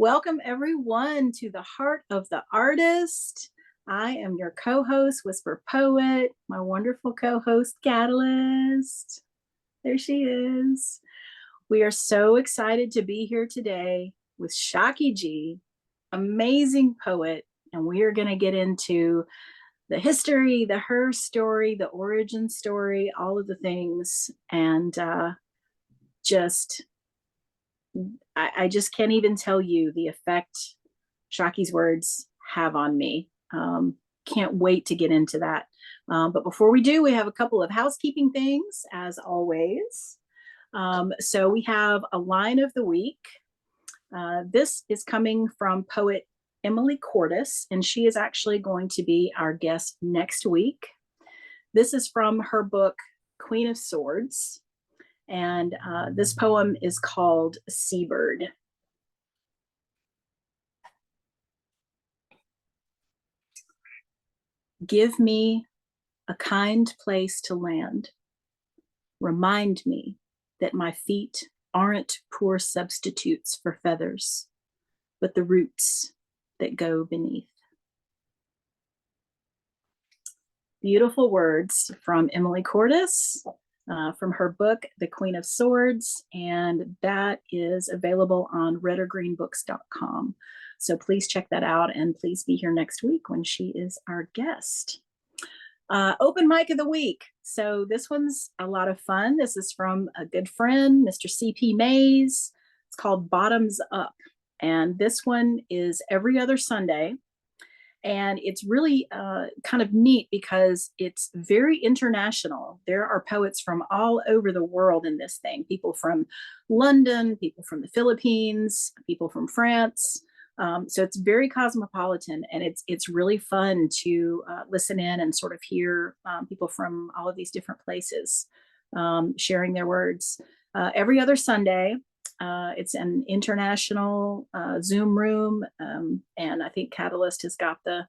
Welcome everyone to the Heart of the Artist. I am your co-host, Whisper Poet, my wonderful co-host, Catalyst. There she is. We are so excited to be here today with Shockie G, amazing poet, and we are going to get into the history, her story, the origin story, all of the things, and I just can't even tell you the effect Shockie's words have on me. Can't wait to get into that. But before we do, we have a couple of housekeeping things, as always. So we have a line of the week. This is coming from poet Emily Cordes, and she is actually going to be our guest next week. This is from her book, Queen of Swords. And this poem is called Seabird. Give me a kind place to land. Remind me that my feet aren't poor substitutes for feathers, but the roots that go beneath. Beautiful words from Emily Cordes. From her book, The Queen of Swords, and that is available on redorgreenbooks.com. So please check that out, and please be here next week when she is our guest. Open mic of the week. So this one's a lot of fun. This is from a good friend, Mr. C.P. Mays. It's called Bottoms Up, and this one is every other Sunday. And it's really kind of neat because it's very international. There are poets from all over the world in this thing. People from London, people from the Philippines, people from France. So it's very cosmopolitan, and it's really fun to listen in and sort of hear people from all of these different places sharing their words. Every other Sunday. It's an international Zoom room, and I think Catalyst has got the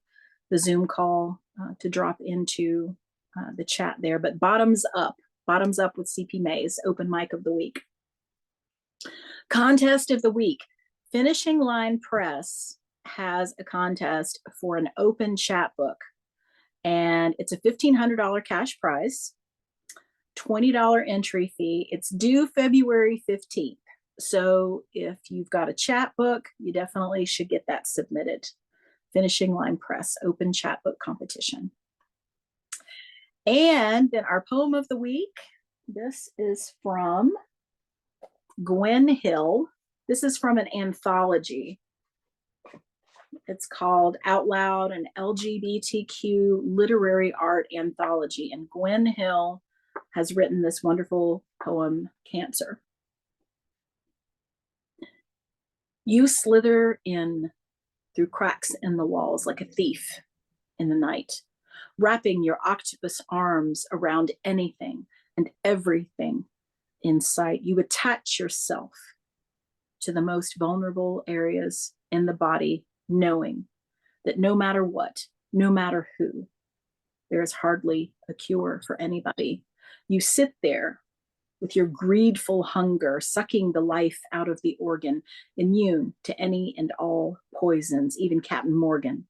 Zoom call to drop into the chat there. But Bottoms Up with CP Mays, open mic of the week. Contest of the week. Finishing Line Press has a contest for an open chat book, and it's a $1,500 cash prize, $20 entry fee. It's due February 15th. So if you've got a chat book, you definitely should get that submitted. Finishing Line Press, open chat book competition. And then our poem of the week, this is from Gwen Hill. This is from an anthology. It's called Out Loud, an LGBTQ literary art anthology. And Gwen Hill has written this wonderful poem, Cancer. You slither in through cracks in the walls like a thief in the night, wrapping your octopus arms around anything and everything in sight. You attach yourself to the most vulnerable areas in the body, knowing that no matter what, no matter who, there is hardly a cure for anybody. You sit there with your greedful hunger, sucking the life out of the organ, immune to any and all poisons, even Captain Morgan.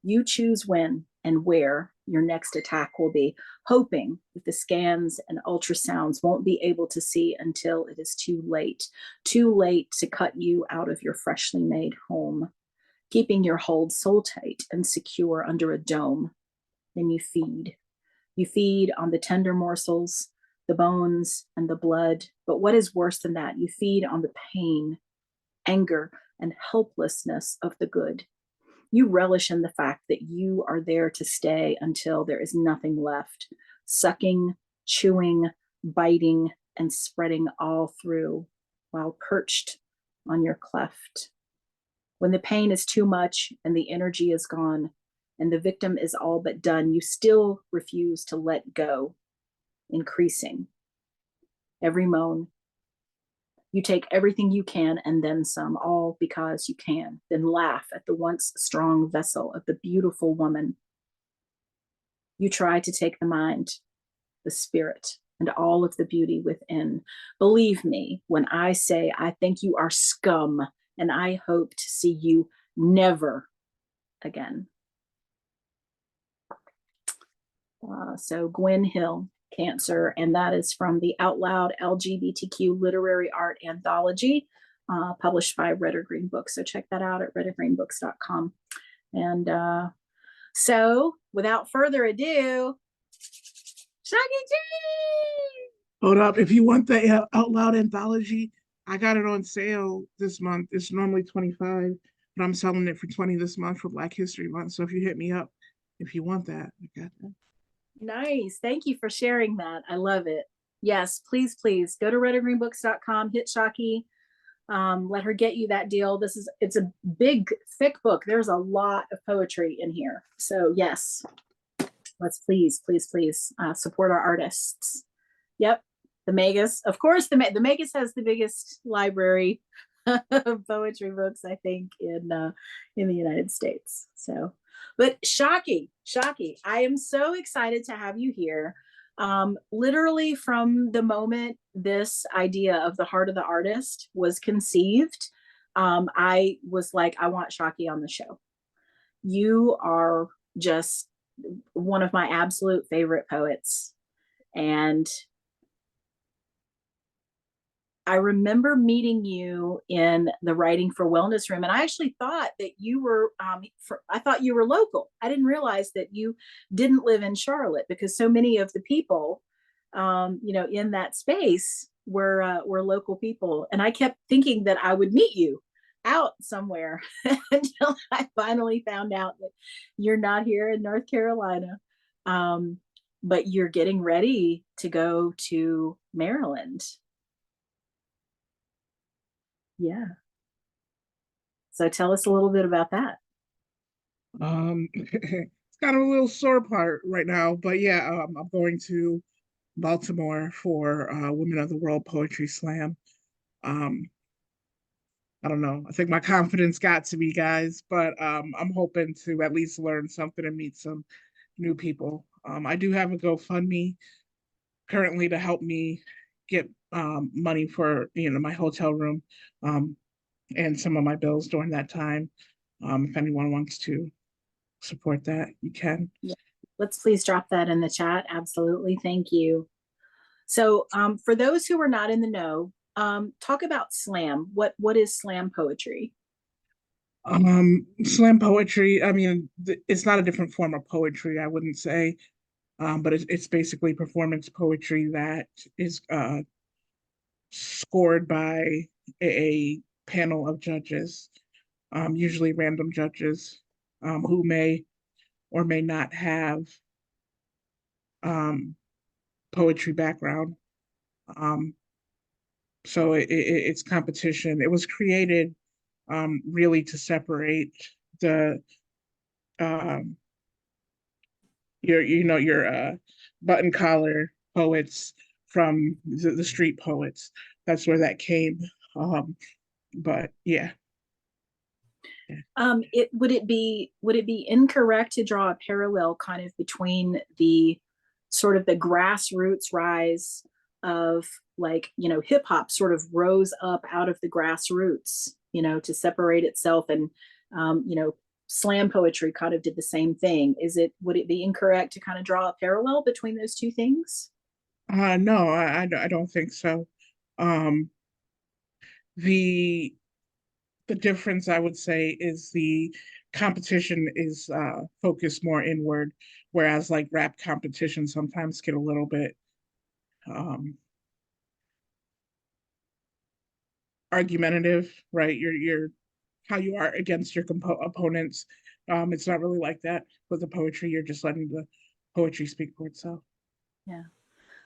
You choose when and where your next attack will be, hoping that the scans and ultrasounds won't be able to see until it is too late to cut you out of your freshly made home, keeping your hold so tight and secure under a dome. Then you feed. You feed on the tender morsels, the bones and the blood. But what is worse than that? You feed on the pain, anger, and helplessness of the good. You relish in the fact that you are there to stay until there is nothing left, sucking, chewing, biting, and spreading all through while perched on your cleft. When the pain is too much and the energy is gone and the victim is all but done, you still refuse to let go, increasing every moan. You take everything you can and then some, all because you can, then laugh at the once strong vessel of the beautiful woman. You try to take the mind, the spirit, and all of the beauty within. Believe me when I say I think you are scum and I hope to see you never again. So Gwen Hill, Cancer, and that is from the Out Loud LGBTQ Literary Art Anthology, published by Red or Green Books. So check that out at redorgreenbooks.com. And so without further ado, Shockie G! Hold up. If you want the Out Loud anthology, I got it on sale this month. It's normally $25, but I'm selling it for $20 this month for Black History Month. So if you hit me up, if you want that, I got that. Nice. Thank you for sharing that. I love it. Yes, please, please go to redorgreenbooks.com, hit Shockie, let her get you that deal. It's a big, thick book. There's a lot of poetry in here. So yes, let's please support our artists. Yep. The Magus, of course, the Magus has the biggest library of poetry books, I think, in the United States. So, but Shockie, I am so excited to have you here. Literally from the moment this idea of the heart of the artist was conceived, I was like, I want Shockie on the show. You are just one of my absolute favorite poets, and I remember meeting you in the Writing for Wellness room, and I actually thought that you were, I thought you were local. I didn't realize that you didn't live in Charlotte, because so many of the people, in that space were local people. And I kept thinking that I would meet you out somewhere until I finally found out that you're not here in North Carolina, but you're getting ready to go to Maryland. Yeah. So tell us a little bit about that. It's kind of a little sore part right now, but yeah, I'm going to Baltimore for Women of the World Poetry Slam. I don't know. I think my confidence got to me, guys, but I'm hoping to at least learn something and meet some new people. I do have a GoFundMe currently to help me get money for my hotel room and some of my bills during that time. If anyone wants to support that, you can. Yeah. Let's please drop that in the chat. Absolutely. Thank you. So for those who are not in the know, talk about slam. What is slam poetry? Slam poetry, I mean, it's not a different form of poetry, I wouldn't say, but it's basically performance poetry that is scored by a panel of judges, usually random judges, who may or may not have poetry background. So it's competition. It was created really to separate the your button collar poets from the street poets. That's where that came. But yeah. Would it be incorrect to draw a parallel kind of between the sort of the grassroots rise of, like, hip hop sort of rose up out of the grassroots, to separate itself, and slam poetry kind of did the same thing. Would it be incorrect to kind of draw a parallel between those two things? No, I don't think so. The difference, I would say, is the competition is focused more inward, whereas like rap competitions sometimes get a little bit argumentative, right? You're how you are against your opponents. It's not really like that with the poetry. You're just letting the poetry speak for itself. Yeah.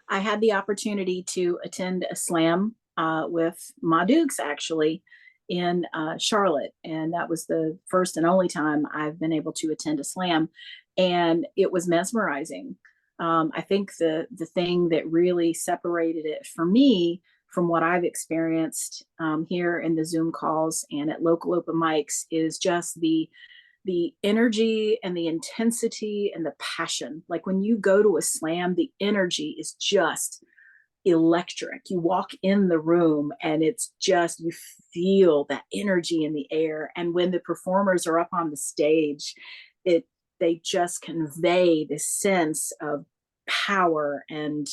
I had the opportunity to attend a slam with Ma Dukes, actually, in Charlotte, and that was the first and only time I've been able to attend a slam, and it was mesmerizing. I think the thing that really separated it for me from what I've experienced here in the Zoom calls and at local open mics is just the energy and the intensity and the passion. Like when you go to a slam, the energy is just, electric. You walk in the room and it's just, you feel that energy in the air. And when the performers are up on the stage, they just convey this sense of power and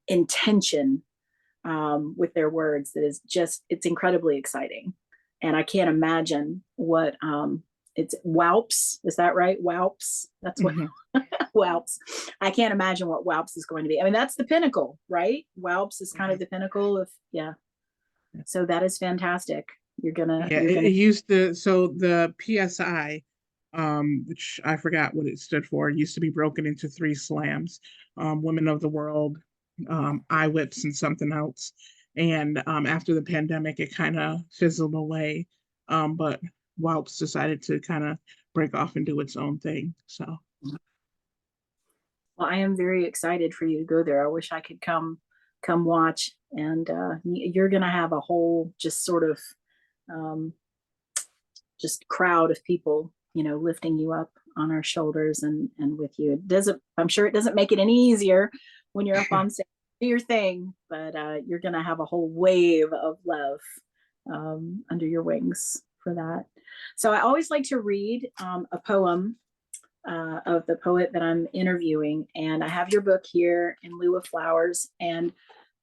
intention with their words that is just, it's incredibly exciting. And I can't imagine what it's Whelps, is that right? Whelps, that's what Whelps. I can't imagine what Whelps is going to be. I mean, that's the pinnacle, right? Whelps is kind of the pinnacle of, yeah. So that is fantastic. You're gonna, Yeah, it used to, so the PSI, which I forgot what it stood for, used to be broken into three slams, Women of the World, Eye Whips, and something else. And after the pandemic, it kind of fizzled away. But Whelps decided to kind of break off and do its own thing. So, well, I am very excited for you to go there. I wish I could come watch, and you're gonna have a whole just sort of um, just crowd of people, you know, lifting you up on our shoulders and with you. It doesn't, I'm sure it doesn't make it any easier when you're up on stage, do your thing, but you're gonna have a whole wave of love under your wings for that. So I always like to read a poem of the poet that I'm interviewing, and I have your book here in lieu of flowers. And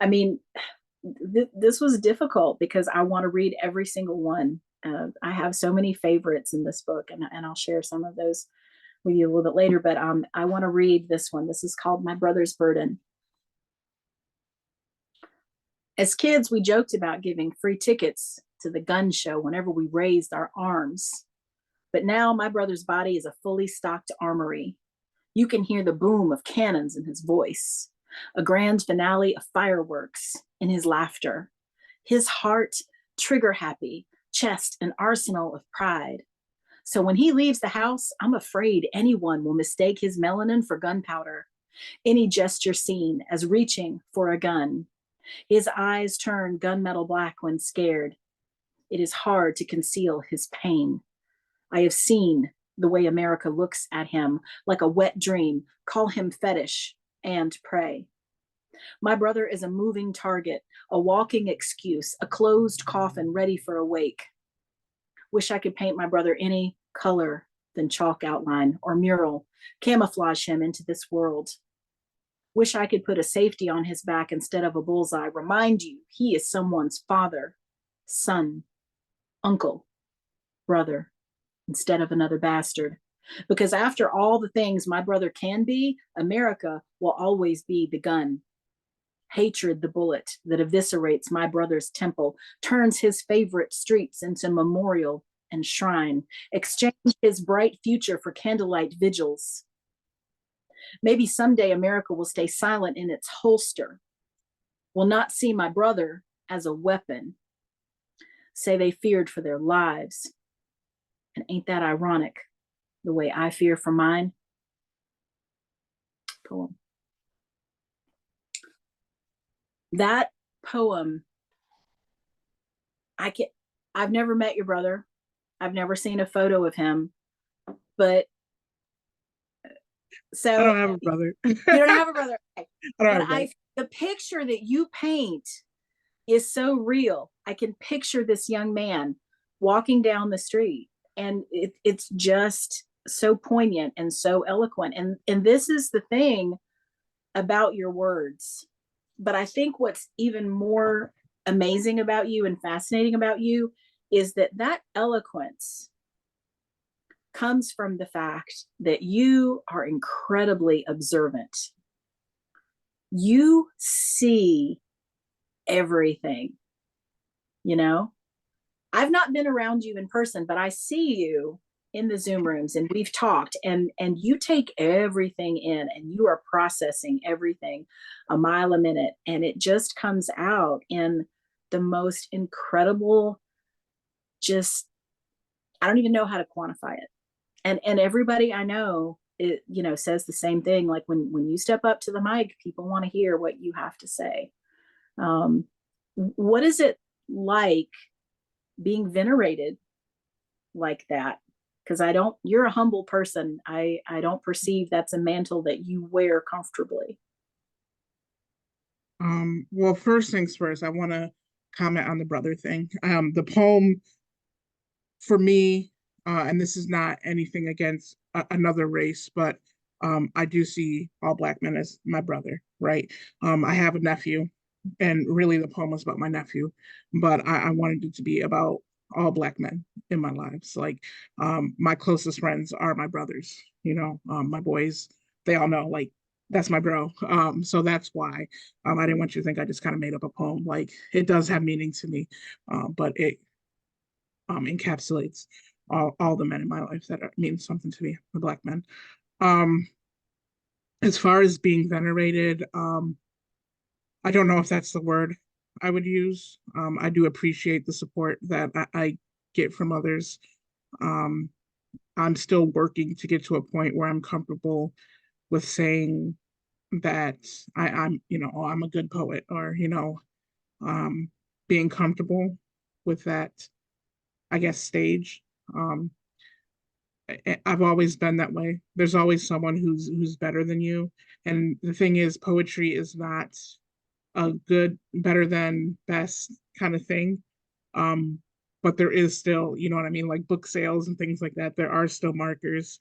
I mean, this was difficult because I want to read every single one. I have so many favorites in this book, and I'll share some of those with you a little bit later. But I want to read this one. This is called My Brother's Burden. As kids, we joked about giving free tickets to the gun show whenever we raised our arms. But now my brother's body is a fully stocked armory. You can hear the boom of cannons in his voice, a grand finale of fireworks in his laughter. His heart, trigger happy, chest, an arsenal of pride. So when he leaves the house, I'm afraid anyone will mistake his melanin for gunpowder. Any gesture seen as reaching for a gun. His eyes turn gunmetal black when scared. It is hard to conceal his pain. I have seen the way America looks at him like a wet dream, call him fetish and prey. My brother is a moving target, a walking excuse, a closed coffin ready for a wake. Wish I could paint my brother any color than chalk outline or mural, camouflage him into this world. Wish I could put a safety on his back instead of a bullseye. Remind you, he is someone's father, son, uncle, brother, instead of another bastard. Because after all the things my brother can be, America will always be the gun. Hatred, the bullet that eviscerates my brother's temple, turns his favorite streets into memorial and shrine, exchange his bright future for candlelight vigils. Maybe someday America will stay silent in its holster, will not see my brother as a weapon, say they feared for their lives. And ain't that ironic, the way I fear for mine? Poem. That poem, I've never met your brother. I've never seen a photo of him, but so I don't have a brother. you don't have a brother. Okay. I don't But have a brother. the picture that you paint is so real. I can picture this young man walking down the street, and it's just so poignant and so eloquent. And this is the thing about your words. But I think what's even more amazing about you and fascinating about you is that that eloquence comes from the fact that you are incredibly observant. You see everything, you know? I've not been around you in person, but I see you in the Zoom rooms, and we've talked, and you take everything in, and you are processing everything a mile a minute, and it just comes out in the most incredible, just, I don't even know how to quantify it. And everybody I know, it, you know, says the same thing. Like when you step up to the mic, people want to hear what you have to say. What is it like being venerated like that? Because you're a humble person. I don't perceive that's a mantle that you wear comfortably. Well, first things first, I want to comment on the brother thing. The poem for me, and this is not anything against another race, but I do see all black men as my brother, right? I have a nephew, and really the poem was about my nephew, but I wanted it to be about all black men in my lives. Like, my closest friends are my brothers, my boys, they all know, like, that's my bro. So that's why I didn't want you to think I just kind of made up a poem. Like, it does have meaning to me, but it encapsulates all the men in my life that mean something to me, the black men. Um, as far as being venerated, I don't know if that's the word I would use. I do appreciate the support that I get from others. Um, I'm still working to get to a point where I'm comfortable with saying that I'm, oh, I'm a good poet, or, um, being comfortable with that, I guess, stage. Um, I've always been that way. There's always someone who's better than you. And the thing is, poetry is not a good, better than, best kind of thing. Um, but there is still, you know what I mean, like book sales and things like that. There are still markers.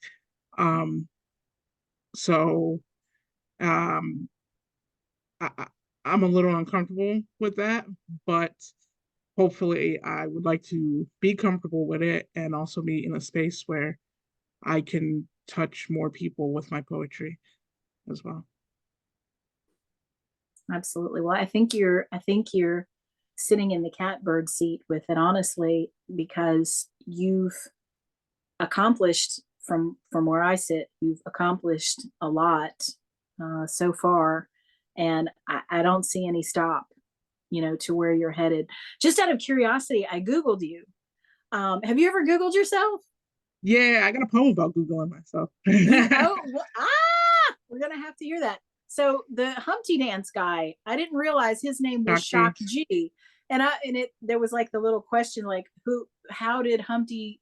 Um, so um, I, I'm a little uncomfortable with that, but hopefully I would like to be comfortable with it and also be in a space where I can touch more people with my poetry as well. Absolutely. Well, I think you're sitting in the catbird seat with it, honestly, because you've accomplished from where I sit, you've accomplished a lot so far, and I don't see any stop, to where you're headed. Just out of curiosity, I Googled you. Have you ever Googled yourself? Yeah, I got a poem about Googling myself. We're gonna have to hear that. So the Humpty Dance guy, I didn't realize his name was Shockie. Shock G, and it there was like the little question like how did Humpty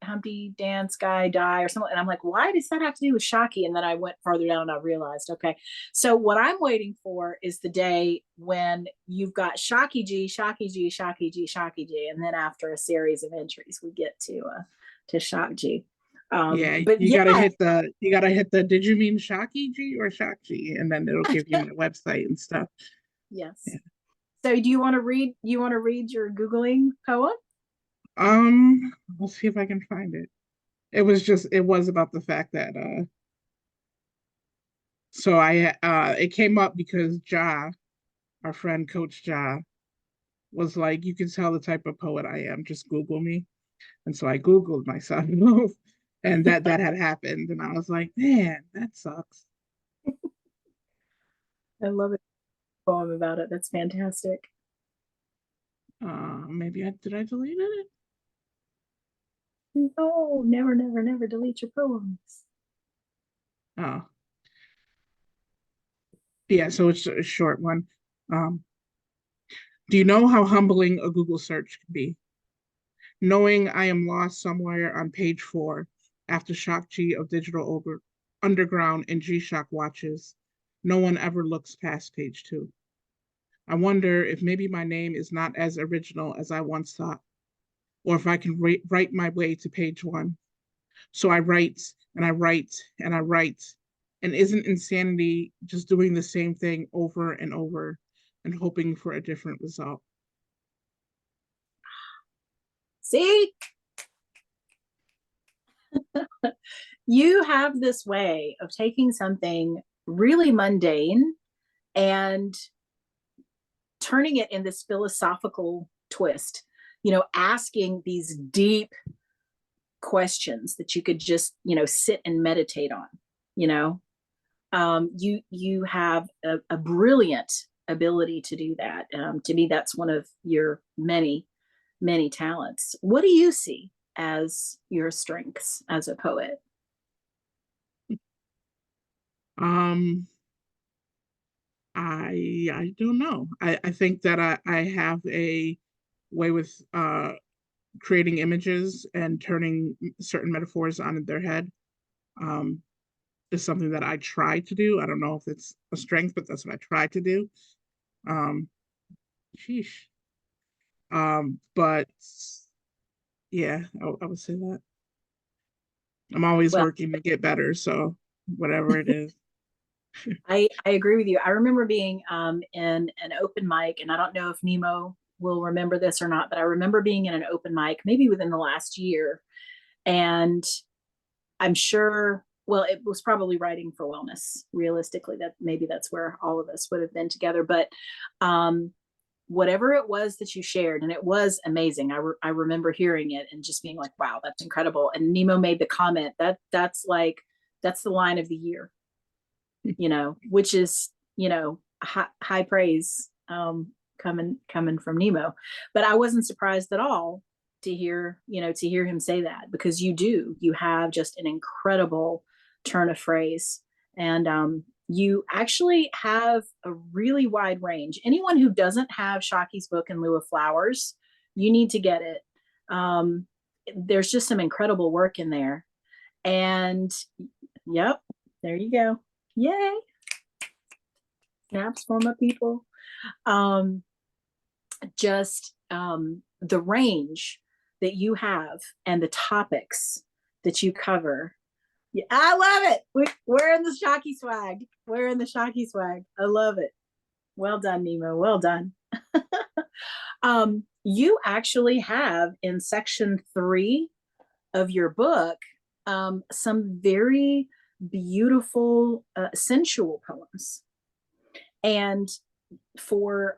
Dance guy die or something, and I'm like, why does that have to do with Shocky? And then I went farther down and I realized, okay, so what I'm waiting for is the day when you've got Shocky G, Shocky G, Shocky G, Shocky G, and then after a series of entries, we get to Shock G. Yeah, But yeah, you gotta hit the did you mean Shockie G or Shock G? And then it'll give you my website and stuff. yes. Yeah. So do you want to read your Googling poem? Let's see if I can find it. It was about the fact that so I it came up because our friend Coach Ja, was like, you can tell the type of poet I am, just Google me. And so I Googled myself and that had happened. And I was like, man, that sucks. I love it. Poem about it. That's fantastic. Maybe I deleted it? No, never, never, never delete your poems. Oh, yeah, so it's a short one. Um, do you know how humbling a Google search can be? Knowing I am lost somewhere on page 4 after Shock G of Digital Underground and G Shock watches, no one ever looks past page 2. I wonder if maybe my name is not as original as I once thought, or if I can write my way to page 1. So I write and I write and I write. And isn't insanity just doing the same thing over and over and hoping for a different result? See, you have this way of taking something really mundane and turning it in this philosophical twist, asking these deep questions that you could just, sit and meditate on, you know. You have a brilliant ability to do that. To me, that's one of your many talents. What do you see as your strengths as a poet? Um, I don't know. I think that I have a way with creating images and turning certain metaphors on their head. Um, is something that I try to do. I don't know if it's a strength, but that's what I try to do. Sheesh. But yeah, I would say that. I'm always Well, working to get better, so whatever it is. I agree with you. I remember being in an open mic, and I don't know if Nemo will remember this or not, but I remember being in an open mic maybe within the last year. And I'm sure, well, it was probably writing for wellness, realistically, that maybe that's where all of us would have been together. But um, whatever it was that you shared, and it was amazing. I remember hearing it and just being like, wow, that's incredible. And Nemo made the comment that that's the line of the year, which is, high praise coming from Nemo. But I wasn't surprised at all to hear him say that, because you have just an incredible turn of phrase. And you actually have a really wide range. Anyone who doesn't have Shockie's book In Lieu of Flowers, you need to get it. There's just some incredible work in there. And yep, there you go. Yay. Snaps for my people. Um, just the range that you have and the topics that you cover. Yeah, I love it. We're in the Shocky swag. We're in the Shocky swag. I love it. Well done, Nemo. Well done. You actually have in section 3 of your book some very beautiful sensual poems. And for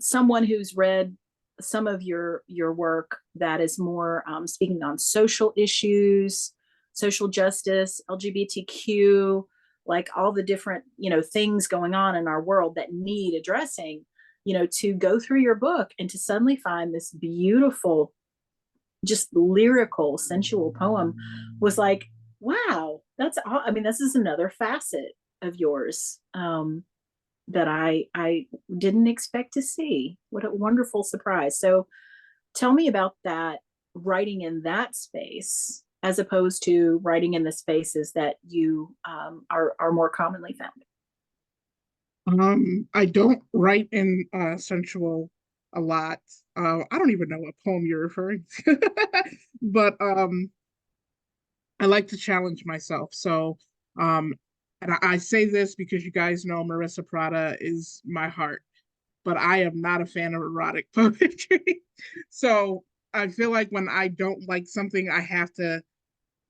someone who's read some of your work that is more speaking on social issues, social justice, LGBTQ, like all the different things going on in our world that need addressing, to go through your book and to suddenly find this beautiful, just lyrical, sensual poem was like, wow, that's all. I mean, this is another facet of yours that I didn't expect to see. What a wonderful surprise. So tell me about that, writing in that space as opposed to writing in the spaces that you are more commonly found. I don't write in sensual a lot. I don't even know what poem you're referring to, but I like to challenge myself. So, and I say this because you guys know Marissa Prada is my heart, but I am not a fan of erotic poetry. So I feel like when I don't like something, I have to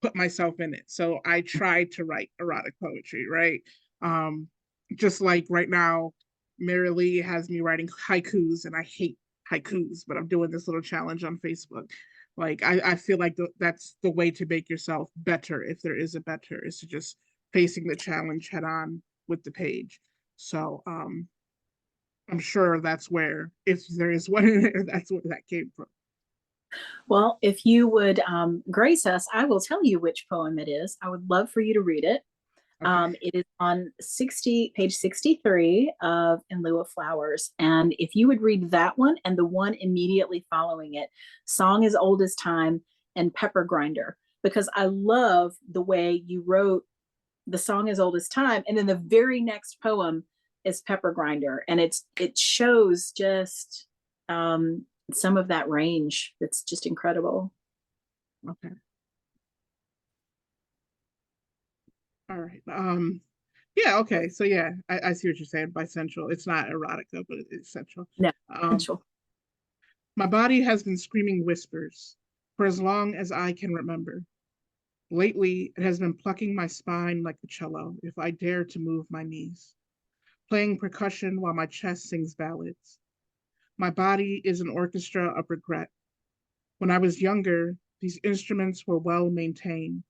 put myself in it. So I try to write erotic poetry, right? Um, just like right now, Mary Lee has me writing haikus, and I hate haikus, but I'm doing this little challenge on Facebook. Like I feel like that's the way to make yourself better, if there is a better, is to just facing the challenge head on with the page. So I'm sure that's where, if there is one in there, that's where that came from. Well, if you would grace us, I will tell you which poem it is. I would love for you to read it. Okay. It is on page 63 of In Lieu of Flowers. And if you would read that one and the one immediately following it, Song as Old as Time and Pepper Grinder, because I love the way you wrote the Song as Old as Time. And then the very next poem is Pepper Grinder. And it shows just some of that range that's just incredible. Okay. All right. Yeah, okay. So yeah, I see what you're saying by sensual. It's not erotic though, but it's sensual. No, Um, potential. my body has been screaming whispers for as long as I can remember. Lately, it has been plucking my spine like a cello if I dare to move my knees, playing percussion while my chest sings ballads. My body is an orchestra of regret. When I was younger, these instruments were well maintained,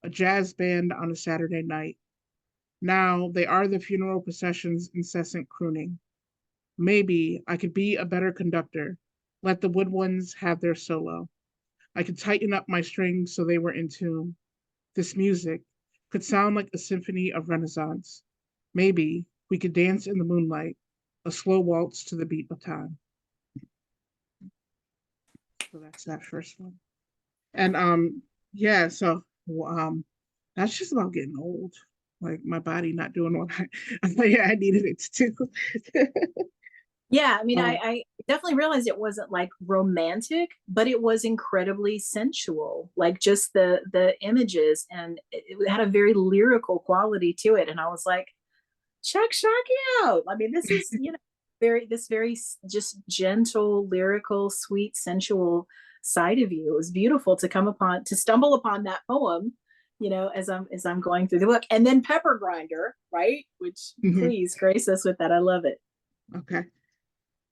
a jazz band on a Saturday night. Now they are the funeral procession's incessant crooning. Maybe I could be a better conductor, let the woodwinds have their solo. I could tighten up my strings so they were in tune. This music could sound like a symphony of Renaissance. Maybe we could dance in the moonlight, a slow waltz to the beat of time. So that's that first one. And yeah, so that's just about getting old. Like my body not doing what I, yeah, I needed it to do. Yeah, I mean, Um, I definitely realized it wasn't like romantic, but it was incredibly sensual. Like just the images, and it had a very lyrical quality to it. And I was like, check Shockie out. I mean, this is, very just gentle, lyrical, sweet, sensual side of you. It was beautiful to stumble upon that poem, as I'm going through the book. And then Pepper Grinder, right? Which, mhm, please grace us with that. I love it. okay.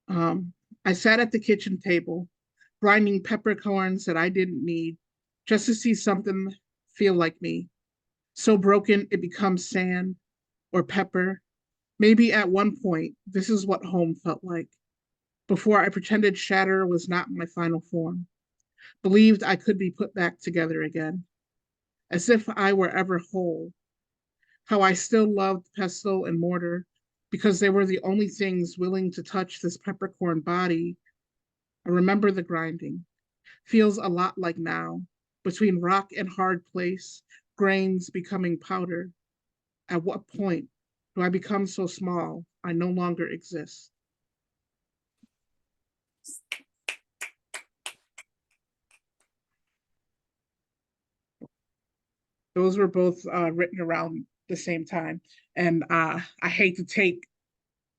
Um, I sat at the kitchen table, grinding peppercorns that I didn't need, just to see something feel like me. So broken it becomes sand or pepper. Maybe at one point, this is what home felt like. Before I pretended shatter was not my final form, believed I could be put back together again, as if I were ever whole. How I still loved pestle and mortar because they were the only things willing to touch this peppercorn body. I remember the grinding. Feels a lot like now, between rock and hard place, grains becoming powder. At what point do I become so small I no longer exist? Those were both written around the same time. And I hate to take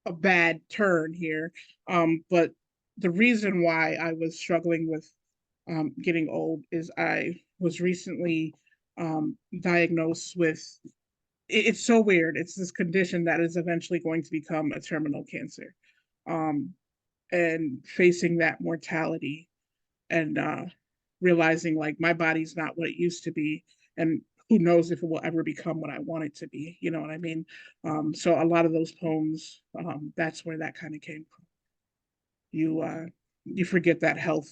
a bad turn here, but the reason why I was struggling with getting old is I was recently diagnosed with it's so weird. It's this condition that is eventually going to become a terminal cancer. Um, and facing that mortality and realizing like my body's not what it used to be, and who knows if it will ever become what I want it to be. You know what I mean? So a lot of those poems, that's where that kind of came from. You forget that health,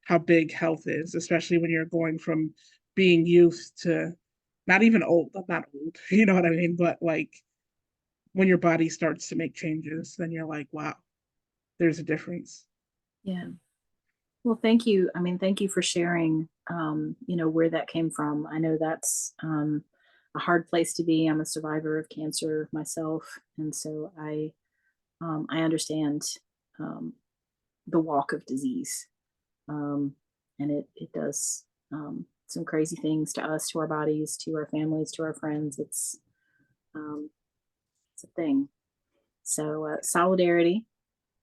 how big health is, especially when you're going from being youth to not even old. I'm not old, you know what I mean? But like when your body starts to make changes, then you're like, wow, there's a difference. Yeah. Well, thank you. I mean, thank you for sharing, where that came from. I know that's a hard place to be. I'm a survivor of cancer myself, and so I understand um, the walk of disease, um, and it does some crazy things to us, to our bodies, to our families, to our friends. Um, it's a thing. So solidarity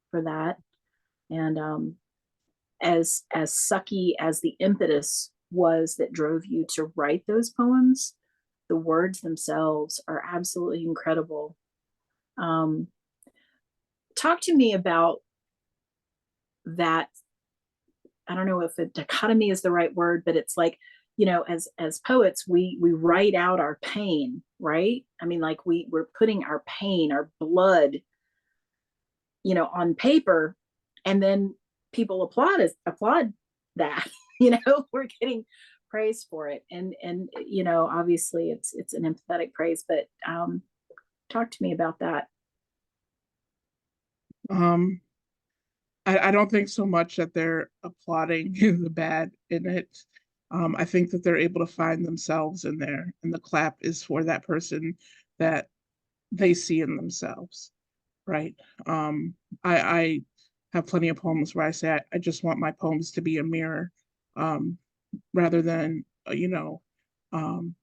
for that, and as sucky as the impetus was that drove you to write those poems, the words themselves are absolutely incredible. Um, Talk to me about that. I don't know if a dichotomy is the right word, but it's like, as poets, we write out our pain, right? I mean, like we're putting our pain, our blood, on paper, and then people applaud that. We're getting praise for it, and obviously it's an empathetic praise, but talk to me about that. Um, I don't think so much that they're applauding the bad in it. I think that they're able to find themselves in there, and the clap is for that person that they see in themselves, right? Um, I have plenty of poems where I say I just want my poems to be a mirror, um, rather than um,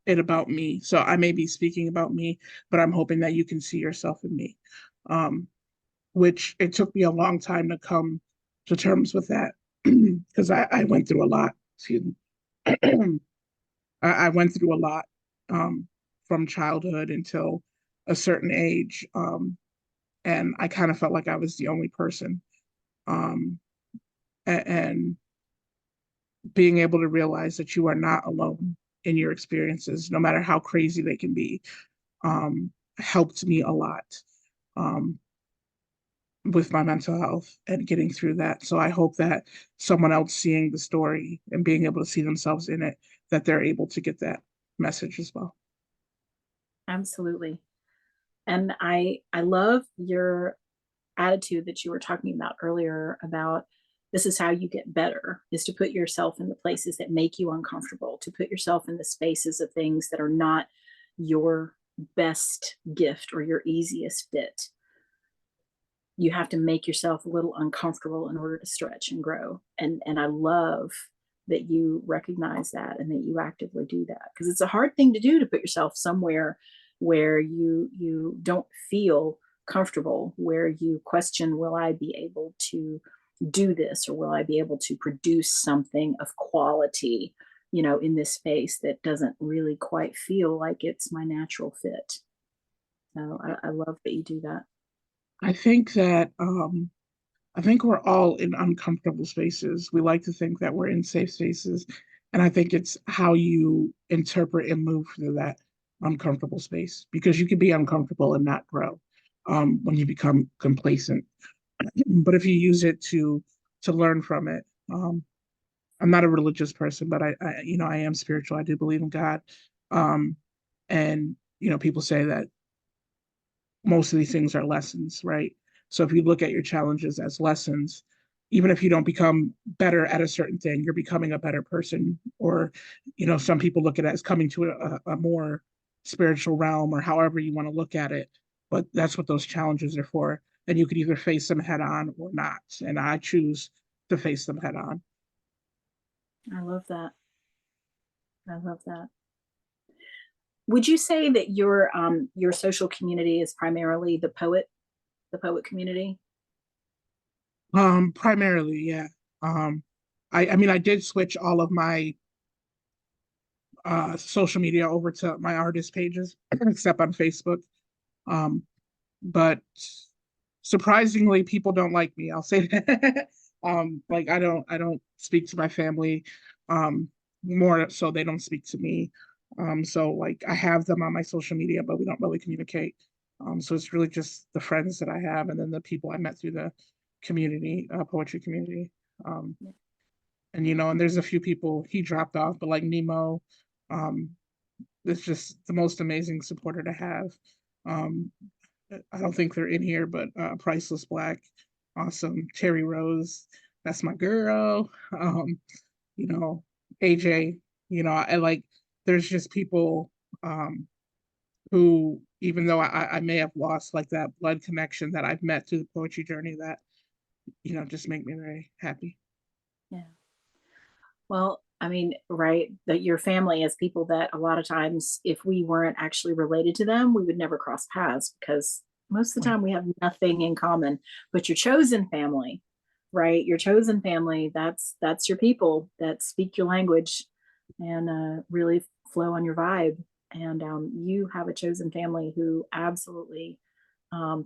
it about me. So I may be speaking about me, but I'm hoping that you can see yourself in me. Um, which it took me a long time to come to terms with that because I went through a lot. Excuse me. I went through a lot from childhood until a certain age. And I kind of felt like I was the only person. Um, and being able to realize that you are not alone in your experiences, no matter how crazy they can be, um, helped me a lot. Um, with my mental health and getting through that. So I hope that someone else seeing the story and being able to see themselves in it, that they're able to get that message as well. Absolutely. And I love your attitude that you were talking about earlier, about this is how you get better, is to put yourself in the places that make you uncomfortable, to put yourself in the spaces of things that are not your best gift or your easiest fit. you have to make yourself a little uncomfortable in order to stretch and grow. And I love that you recognize that and that you actively do that, because it's a hard thing to do, to put yourself somewhere where you don't feel comfortable, where you question, will I be able to do this, or will I be able to produce something of quality, in this space that doesn't really quite feel like it's my natural fit. So I love that you do that. I think that I think we're all in uncomfortable spaces. We like to think that we're in safe spaces. And I think it's how you interpret and move through that uncomfortable space, because you can be uncomfortable and not grow when you become complacent. But if you use it to learn from it, I'm not a religious person, but I am spiritual. I do believe in God. Um, and people say that most of these things are lessons, right? So if you look at your challenges as lessons, even if you don't become better at a certain thing, you're becoming a better person. Or, some people look at it as coming to a more spiritual realm, or however you want to look at it. But that's what those challenges are for. And you could either face them head on or not. And I choose to face them head on. I love that. I love that. Would you say that your social community is primarily the poet community? Primarily, yeah. I mean, I did switch all of my social media over to my artist pages, except on Facebook. Um, but surprisingly, people don't like me. I'll say that. Like I don't speak to my family, um, more so they don't speak to me. So like I have them on my social media, but we don't really communicate. So it's really just the friends that I have, and then the people I met through the community, poetry community. Um, and there's a few people he dropped off, but like Nemo, um, it's just the most amazing supporter to have. Um, I don't think they're in here, but Priceless Black, awesome. Terry Rose, that's my girl. You know, AJ, I like, there's just people um, who, even though I may have lost like that blood connection that I've met through the poetry journey, that, just make me very happy. Yeah. Well, I mean, right, that your family is people that a lot of times, if we weren't actually related to them, we would never cross paths, because most of the Right. time we have nothing in common. But your chosen family, right? Your chosen family, that's your people that speak your language and really flow on your vibe. And you have a chosen family who absolutely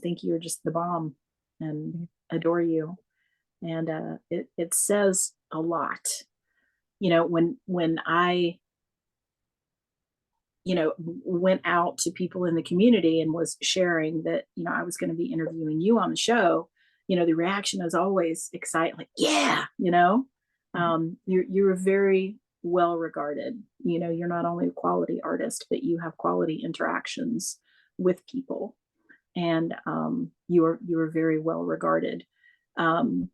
think you're just the bomb and adore you. And it says a lot, when I went out to people in the community and was sharing that I was going to be interviewing you on the show. The reaction is always excited, like, yeah, you're very well regarded. You're not only a quality artist, but you have quality interactions with people, and you are very well regarded. And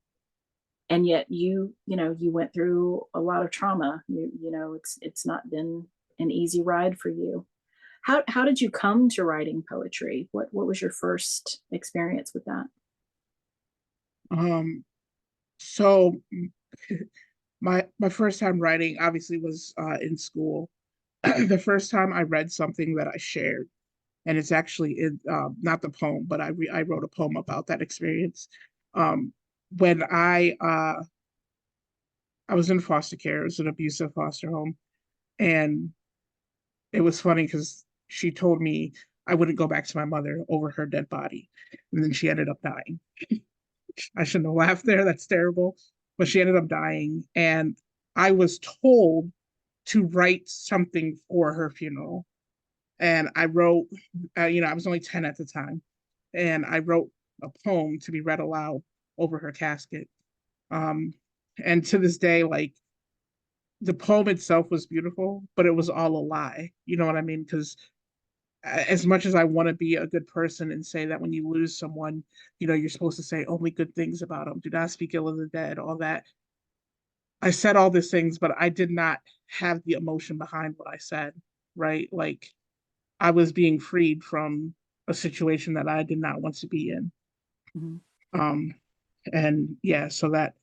yet you went through a lot of trauma. It's not been an easy ride for you. How did you come to writing poetry? What was your first experience with that? Um, so my first time writing obviously was in school. The first time I read something that I shared, and it's actually not the poem, but I wrote a poem about that experience. Um, when I was in foster care, it was an abusive foster home, and it was funny because she told me I wouldn't go back to my mother over her dead body, and then she ended up dying. I shouldn't have laughed there. That's terrible. But she ended up dying, and I was told to write something for her funeral. And I wrote, I was only 10 at the time, and I wrote a poem to be read aloud over her casket. Um, and to this day, like the poem itself was beautiful, but it was all a lie. You know what I mean? Because as much as I want to be a good person and say that when you lose someone, you're supposed to say only good things about them, do not speak ill of the dead, all that. I said all these things, but I did not have the emotion behind what I said, right? Like I was being freed from a situation that I did not want to be in. Mhm. Um, and yeah, so that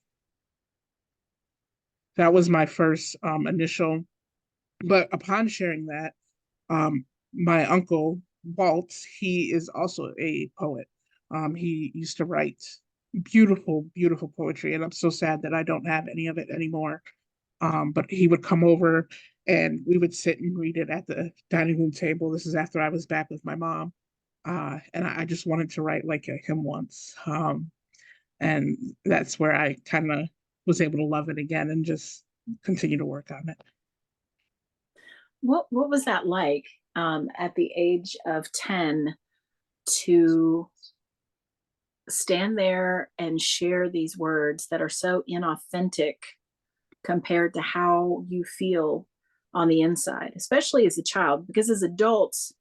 was my first initial. But upon sharing that, my uncle Walt, he is also a poet. He used to write beautiful, beautiful poetry, and I'm so sad that I don't have any of it anymore. But he would come over and we would sit and read it at the dining room table. This is after I was back with my mom. And I just wanted to write like him once. And that's where I kind of was able to love it again and just continue to work on it. What was that like at the age of 10 to stand there and share these words that are so inauthentic compared to how you feel on the inside, especially as a child? Because as adults,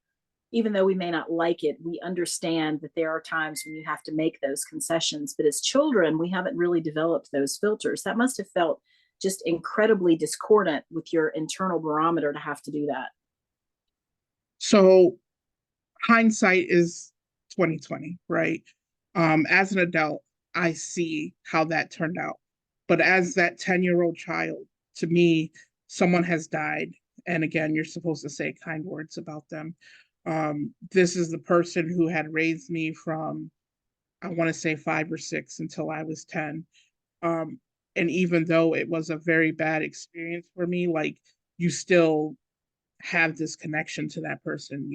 even though we may not like it, we understand that there are times when you have to make those concessions. But as children, we haven't really developed those filters. That must have felt just incredibly discordant with your internal barometer to have to do that. So hindsight is 2020, right? As an adult, I see how that turned out. But as that 10-year-old child, to me, someone has died. And again, you're supposed to say kind words about them. This is the person who had raised me from, I want to say 5 or 6 until I was 10. Um, and even though it was a very bad experience for me, like you still have this connection to that person.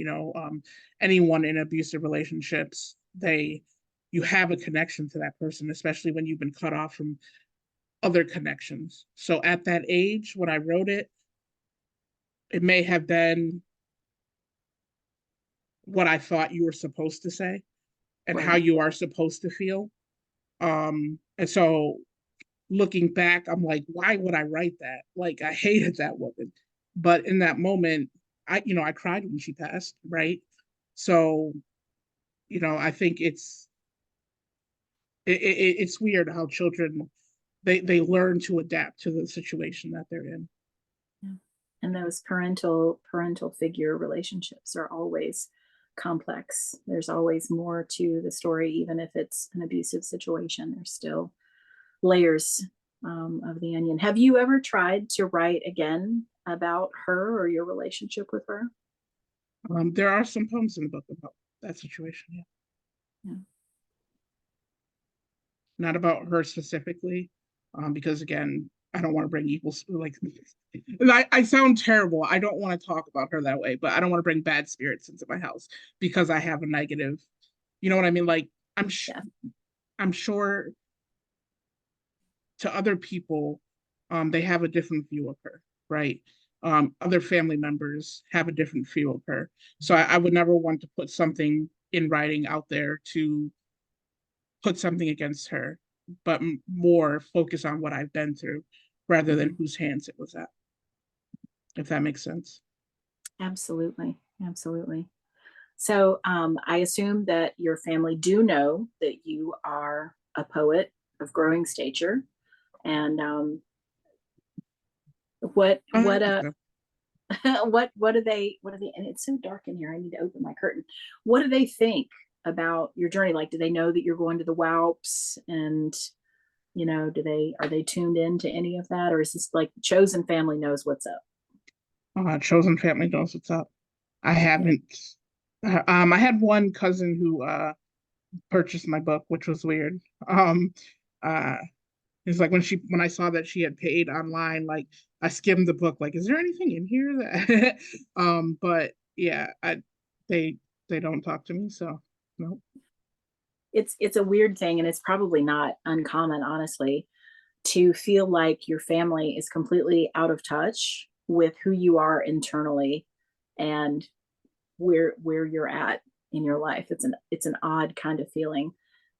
Anyone in abusive relationships, you have a connection to that person, especially when you've been cut off from other connections. So at that age when I wrote it, it may have been what I thought you were supposed to say and how Right. you are supposed to feel. And so looking back, I'm like, why would I write that? Like I hated that woman. But in that moment, I cried when she passed, right? So, I think it's weird how children they learn to adapt to the situation that they're in. Yeah. And those parental figure relationships are always complex. There's always more to the story, even if it's an abusive situation. There's still layers of the onion. Have you ever tried to write again about her or your relationship with her? There are some poems in the book about that situation, yeah. Yeah. Not about her specifically, because again, I don't want to bring like I sound terrible. I don't want to talk about her that way, but I don't want to bring bad spirits into my house because I have a negative, you know what I mean? Like I'm sh- Yeah. I'm sure to other people, they have a different view of her, right? Other family members have a different view of her. So I would never want to put something in writing out there to put something against her, but more focus on what I've been through rather than Mhm. whose hands it was at, if that makes sense. Absolutely. Absolutely. So I assume that your family do know that you are a poet of growing stature. And I what think so. what do they, and it's so dark in here, I need to open my curtain. What do they think about your journey? Like, do they know that you're going to the WALPs? And are they tuned in to any of that, or is this like chosen family knows what's up? Chosen family knows what's up. I Yeah. haven't. I had one cousin who purchased my book, which was weird. Uh, it's like when I saw that she had paid online, like I skimmed the book, like, is there anything in here that but yeah, they they don't talk to me, so no. It's a weird thing, and it's probably not uncommon, honestly, to feel like your family is completely out of touch with who you are internally and where you're at in your life. It's an odd kind of feeling.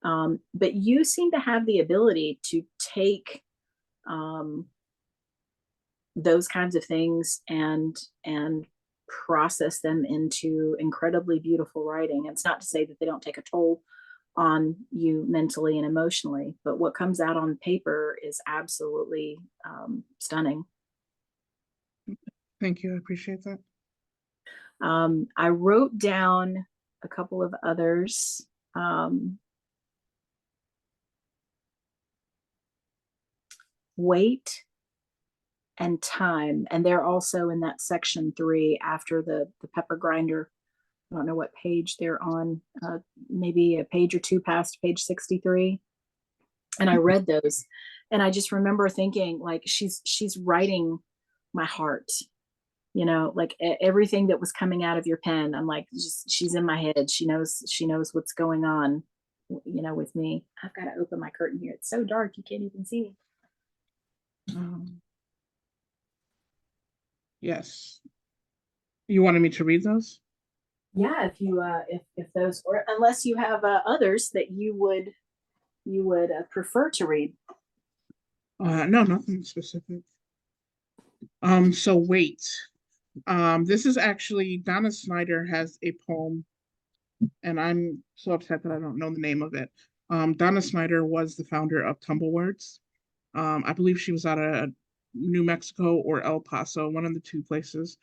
But you seem to have the ability to take um, those kinds of things and process them into incredibly beautiful writing. It's not to say that they don't take a toll on you mentally and emotionally, but what comes out on paper is absolutely stunning. Thank you, I appreciate that. I wrote down a couple of others. Um, weight and time. And they're also in that section 3 after the pepper grinder. I don't know what page they're on, maybe a page or two past page 63. And I read those, and I just remember thinking, like, she's writing my heart, like everything that was coming out of your pen. I'm like, just, she's in my head. She knows what's going on, with me. I've got to open my curtain here. It's so dark you can't even see. Yes. You wanted me to read those? Yeah, if you if those, or unless you have others that you would prefer to read. No, nothing specific. So wait. This is actually Donna Snyder has a poem, and I'm so upset that I don't know the name of it. Donna Snyder was the founder of Tumblewords. I believe she was out of New Mexico or El Paso, one of the two places.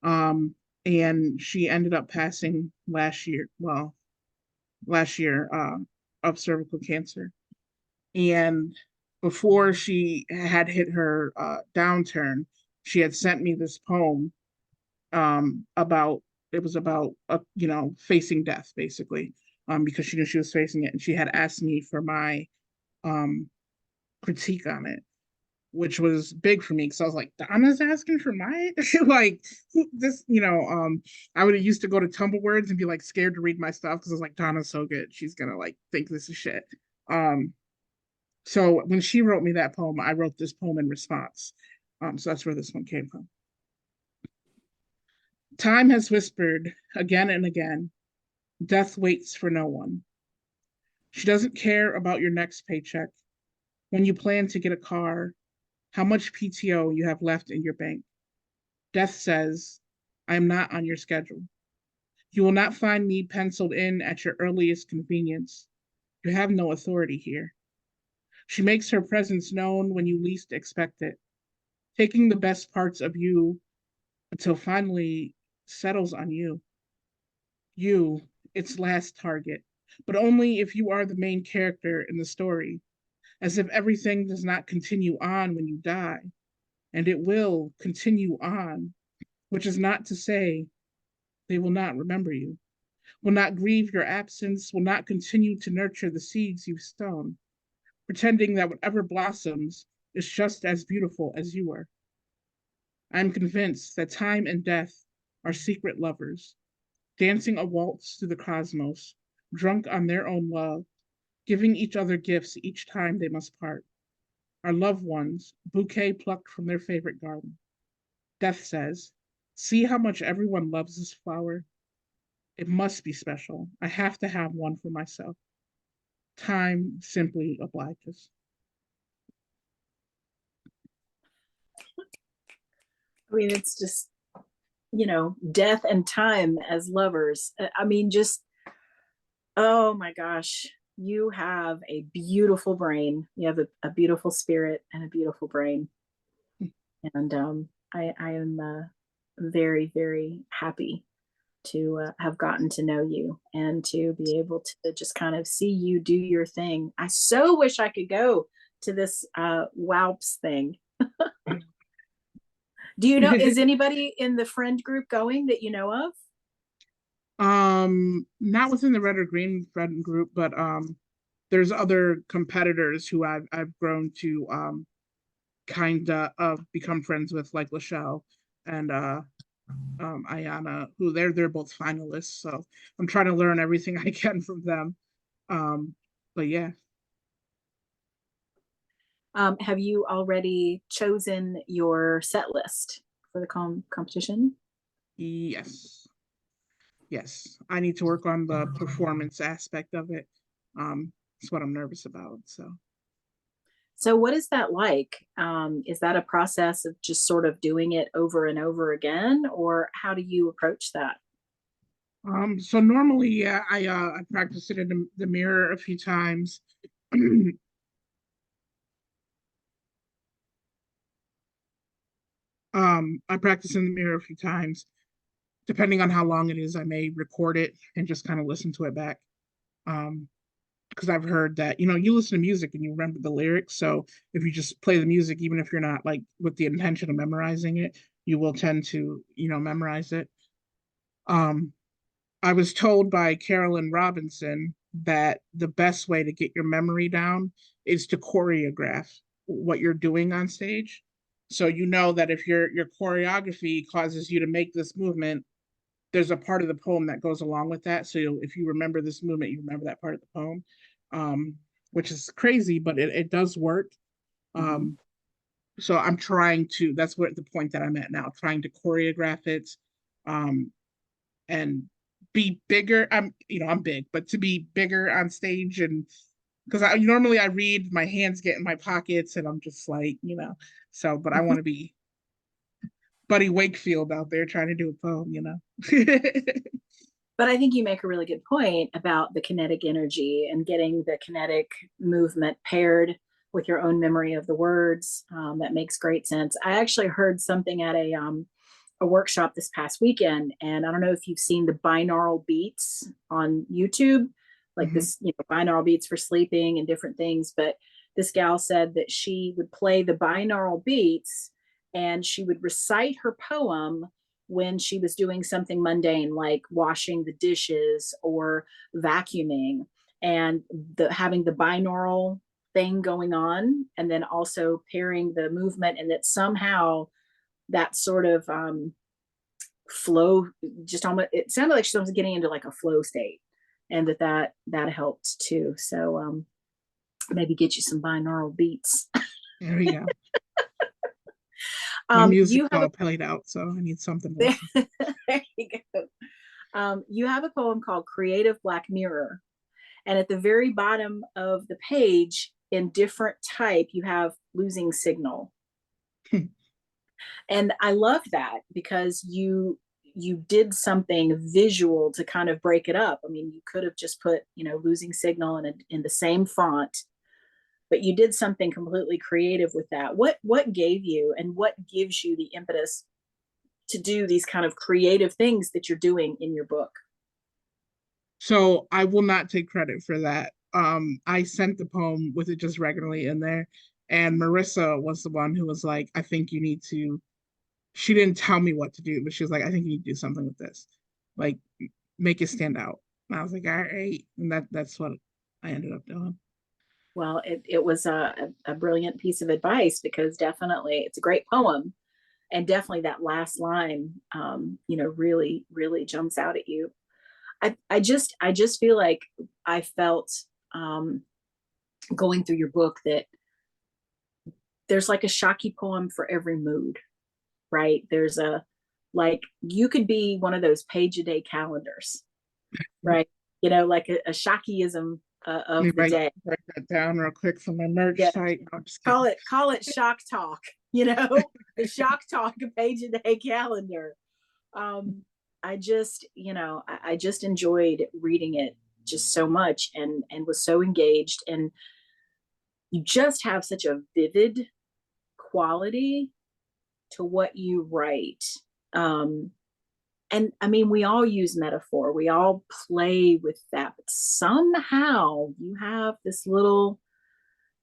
Um, and she ended up passing last year. Well, last year, of cervical cancer. And before she had hit her downturn, she had sent me this poem, about it was about facing death, basically, because she knew she was facing it, and she had asked me for my um critique on it, which was big for me because I was like, Donna's asking for my like this, I would used to go to Tumblewords and be like scared to read my stuff because I was like, Donna's so good, she's gonna like think this is shit. Um, so when she wrote me that poem, I wrote this poem in response. So that's where this one came from. Time has whispered again and again, death waits for no one. She doesn't care about your next paycheck, when you plan to get a car, how much PTO you have left in your bank. Death says, I am not on your schedule. You will not find me penciled in at your earliest convenience. You have no authority here. She makes her presence known when you least expect it, taking the best parts of you until finally settles on you. You, its last target, but only if you are the main character in the story, as if everything does not continue on when you die, and it will continue on, which is not to say they will not remember you, will not grieve your absence, will not continue to nurture the seeds you've sown, pretending that whatever blossoms is just as beautiful as you are. I'm convinced that time and death are secret lovers, dancing a waltz through the cosmos, drunk on their own love, giving each other gifts each time they must part. Our loved ones, bouquet plucked from their favorite garden. Death says, see how much everyone loves this flower? It must be special. I have to have one for myself. Time simply obliges. I mean, it's just, death and time as lovers. I mean, just, oh my gosh, you have a beautiful brain. You have a beautiful spirit and a beautiful brain. And I am very, very happy to have gotten to know you and to be able to just kind of see you do your thing. I so wish I could go to this WOWPS thing. Do you know, is anybody in the friend group going that you know of? Not within the red or green friend group, but there's other competitors who I've grown to kind of become friends with, like Lachelle and Ayana, who they're both finalists. So I'm trying to learn everything I can from them. But yeah. Have you already chosen your set list for the competition? Yes. Yes. I need to work on the performance aspect of it. It's what I'm nervous about. So what is that like? Is that a process of just sort of doing it over and over again, or how do you approach that? So normally, yeah, I practice it in the mirror a few times. I practice in the mirror a few times. Depending on how long it is, I may record it and just kind of listen to it back. Um, because I've heard that, you know, you listen to music and you remember the lyrics. So if you just play the music, even if you're not like with the intention of memorizing it, you will tend to, you know, memorize it. Um, I was told by Carolyn Robinson that the best way to get your memory down is to choreograph what you're doing on stage. So you know that if your choreography causes you to make this movement, there's a part of the poem that goes along with that. So if you remember this movement, you remember that part of the poem, um, which is crazy, but it does work. Mm-hmm. Um, so I'm trying to, that's what the point that I'm at now, trying to choreograph it, um, and be bigger. I'm big, but to be bigger on stage, and because I normally I read, my hands get in my pockets and I'm just like, so, but I want to be Buddy Wakefield out there trying to do a poem. But I think you make a really good point about the kinetic energy and getting the kinetic movement paired with your own memory of the words. That makes great sense. I actually heard something at a workshop this past weekend, and I don't know if you've seen the binaural beats on YouTube, like Mhm. this, binaural beats for sleeping and different things. But this gal said that she would play the binaural beats and she would recite her poem when she was doing something mundane like washing the dishes or vacuuming, and having the binaural thing going on, and then also pairing the movement, and that somehow that sort of flow, just almost, it sounded like she was getting into like a flow state, and that helped too. So maybe get you some binaural beats. There we go. My You music's have all played out, so I need something to a listen. there you go. You have a poem called Creative Black Mirror. And at the very bottom of the page, in different type, you have losing signal. And I love that because you did something visual to kind of break it up. I mean, you could have just put, losing signal in the same font, but you did something completely creative with that. What gave you and what gives you the impetus to do these kind of creative things that you're doing in your book? So I will not take credit for that. I sent the poem with it just regularly in there, and Marissa was the one who was like, I think you need to. She didn't tell me what to do, but she was like, I think you need to do something with this, like make it stand out. And I was like, all right, and that's what I ended up doing. Well, it was a brilliant piece of advice, because definitely it's a great poem, and definitely that last line, really, really jumps out at you. I just feel like I felt, um, going through your book, that there's like a Shockie poem for every mood, right? There's a, like, you could be one of those page a day calendars, right? Like a Shockieism Let me of the day. write that down real quick for my merch Yeah, site. No, I'm just call kidding. it call it shock talk, the shock talk page a day calendar. um I just, I just enjoyed reading it just so much, and was so engaged, and you just have such a vivid quality to what you write. um and I mean, we all use metaphor, we all play with that, but somehow you have this little,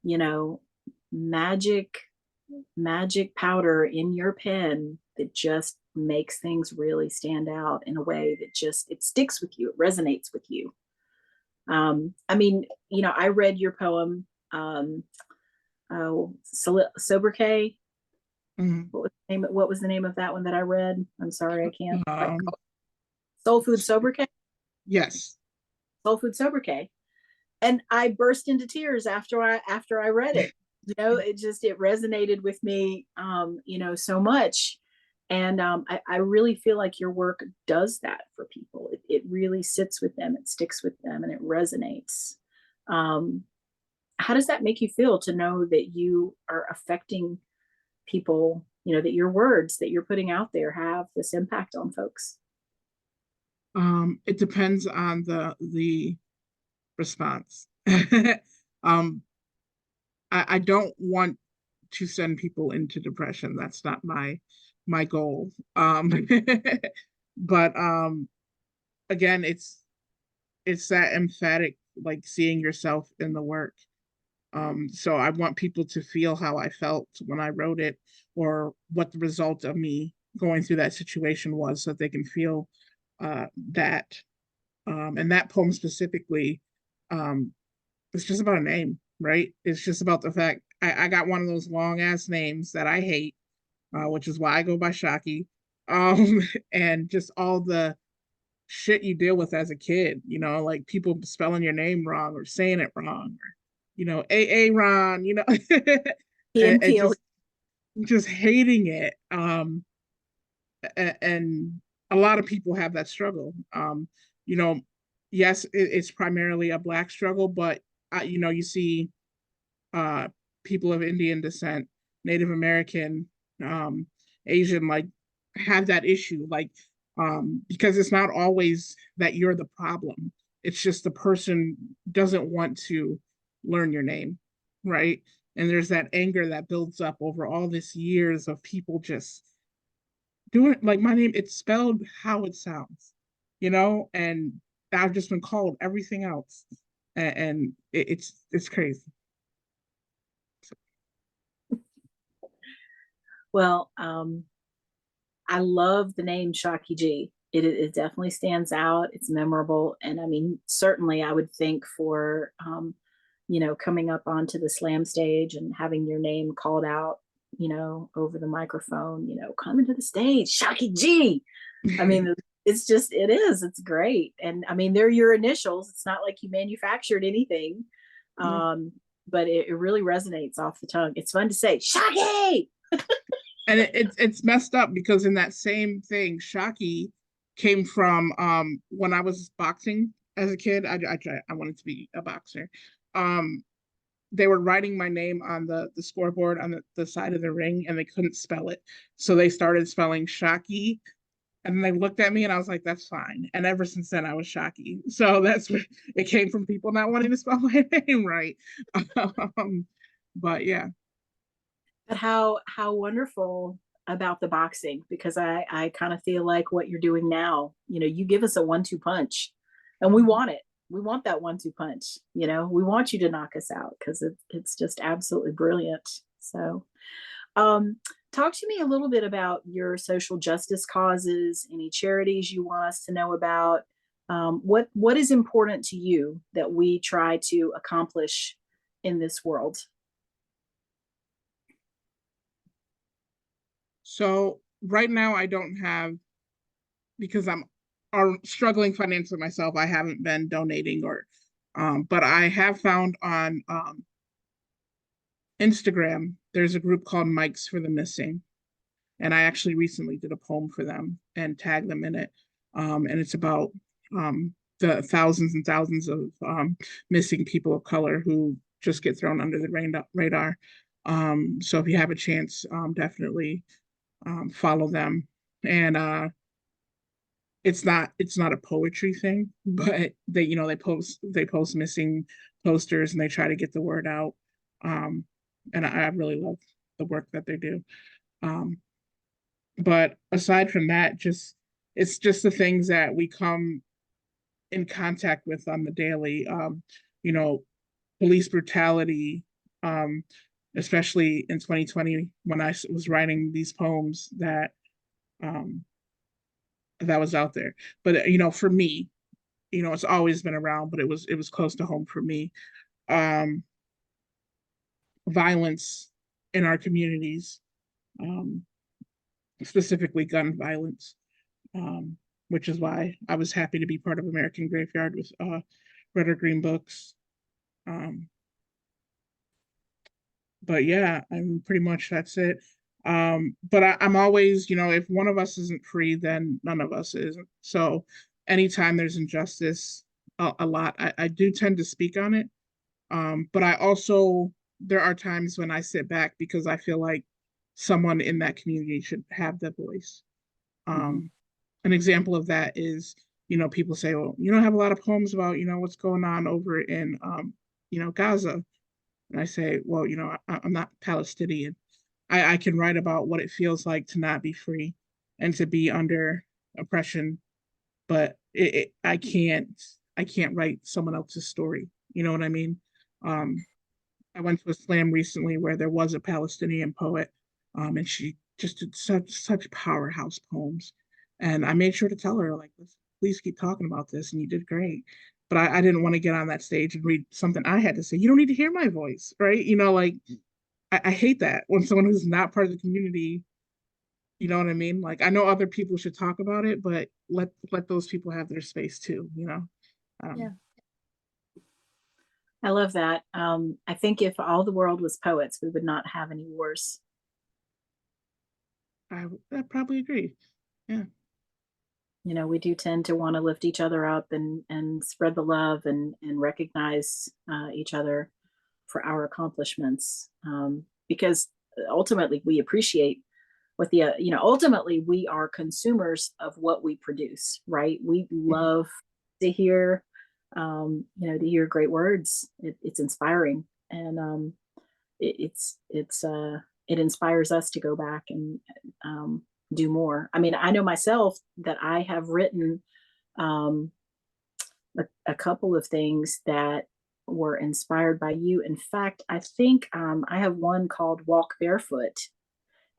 you know magic magic powder in your pen that just makes things really stand out in a way that just, it sticks with you, it resonates with you. I mean, I read your poem, oh, Sobriquet. Mhm. What was the name of that one that I read? I'm sorry, I can't quite Um, call it. Soul Food Sobriquet. yes. Soul Food Sobriquet. And I burst into tears after I read it. It resonated with me, so much. And I really feel like your work does that for people. It really sits with them, it sticks with them, and it resonates. Um, how does that make you feel to know that you are affecting people? That your words that you're putting out there have this impact on folks. It depends on the response. um, I don't want to send people into depression. That's not my goal. But again, it's that emphatic like seeing yourself in the work. So I want people to feel how I felt when I wrote it, or what the result of me going through that situation was, so that they can feel that. And that poem specifically, um, it's just about a name, right? It's just about the fact I got one of those long ass names that I hate, which is why I go by Shockie. And just all the shit you deal with as a kid, like people spelling your name wrong or saying it wrong, or, Ron, Key and and Peele. just hating it. And a lot of people have that struggle. You know, yes, it's primarily a Black struggle, but you see uh, people of Indian descent, Native American, um, Asian, like have that issue, like because it's not always that you're the problem. It's just the person doesn't want to learn your name, right? And there's that anger that builds up over all this years of people just doing it. Like my name, it's spelled how it sounds, and I've just been called everything else, and it's crazy. Well, I love the name Shockie G. It definitely stands out. It's memorable, and I mean, certainly, I would think for coming up onto the slam stage and having your name called out, over the microphone, coming to the stage, Shockie G. I mean, it's great, and I mean, they're your initials. It's not like you manufactured anything, Yeah. but it really resonates off the tongue. It's fun to say, Shockie. And it's messed up because in that same thing, Shockie came from when I was boxing as a kid. I wanted to be a boxer. Um, they were writing my name on the scoreboard on the side of the ring, and they couldn't spell it, so they started spelling Shocky. And then they looked at me, and I was like, "That's fine." And ever since then, I was Shocky. So that's where it came from, people not wanting to spell my name right. Um, but yeah. But how wonderful about the boxing, because I kind of feel like what you're doing now, you give us a 1-2 punch, and we want it. We want that 1-2 punch. We want you to knock us out because it's just absolutely brilliant. So, um, talk to me a little bit about your social justice causes, any charities you want us to know about. What is important to you that we try to accomplish in this world? So right now, I don't have, because I'm are struggling financially myself. I haven't been donating, but I have found on Instagram there's a group called Mics for the Missing, and I actually recently did a poem for them and tagged them in it. And it's about the thousands and thousands of missing people of color who just get thrown under the radar. So if you have a chance, definitely follow them. And it's not a poetry thing, but they post missing posters, and they try to get the word out. Um, and I really love the work that they do. Um, but aside from that, it's just the things that we come in contact with on the daily. You know, police brutality, um, especially in 2020 when I was writing these poems um, that was out there. But for me, it's always been around, but it was close to home for me. Um, Violence in our communities, um, specifically gun violence, um, which is why I was happy to be part of American Graveyard with Red or Green Books. Um, but yeah, I'm pretty much that's it. But I'm always, if one of us isn't free, then none of us is. So anytime there's injustice, a lot, I do tend to speak on it. But I also, there are times when I sit back because I feel like someone in that community should have the voice. Mhm. Um, an example of that is, people say, well, you don't have a lot of poems about, what's going on over in, Gaza. And I say, well, I'm not Palestinian. I can write about what it feels like to not be free and to be under oppression, but I can't. I can't write someone else's story. You know what I mean? Um, I went to a slam recently where there was a Palestinian poet, and she just did such powerhouse poems. And I made sure to tell her, like, please keep talking about this, and you did great. But I didn't want to get on that stage and read something I had to say. You don't need to hear my voice, right? You know, like I hate that when someone who's not part of the community, you know what I mean? Like I know other people should talk about it, but let those people have their space too, you know? Yeah. Um, I love that. I think if all the world was poets, we would not have any wars. I probably agree. Yeah. You know, we do tend to want to lift each other up and spread the love and recognize each other for our accomplishments, because ultimately we appreciate what the you know, ultimately we are consumers of what we produce, right? We Mhm. love to hear, you know, to hear great words. It's inspiring, and it inspires us to go back and um, do more. I mean, I know myself that I have written um, a couple of things that were inspired by you. In fact, I think I have one called Walk Barefoot.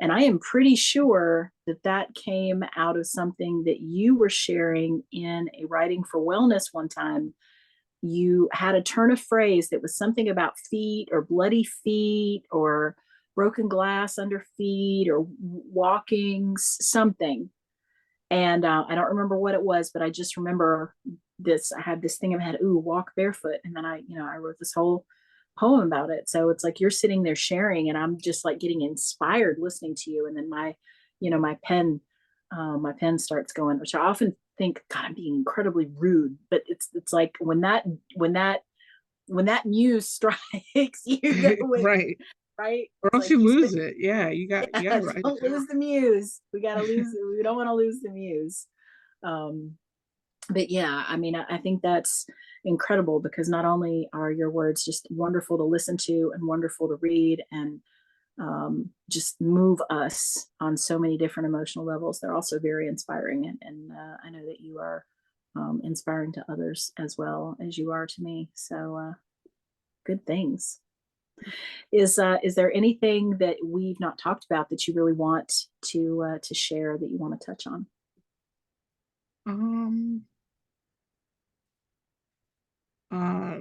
And I am pretty sure that that came out of something that you were sharing in a writing for wellness one time. You had a turn of phrase that was something about feet or bloody feet or broken glass under feet or walking something. And I don't remember what it was, but I just remember this. I had this thing in my head, ooh, walk barefoot. And then I wrote this whole poem about it. So it's like you're sitting there sharing, and I'm just like getting inspired listening to you. And then my pen starts going, which I often think, God, I'm being incredibly rude. But it's like when that muse strikes, you go with it, Right. right? Or It's else like you you spit. lose it. Yeah, you Yeah, gotta write it don't down. lose the muse. We don't want to lose the muse. Um, but yeah, I mean, I think that's incredible because not only are your words just wonderful to listen to and wonderful to read and just move us on so many different emotional levels, they're also very inspiring. And I know that you are inspiring to others as well as you are to me. So good things. Is there anything that we've not talked about that you really want to share that you want to touch on? Um, uh,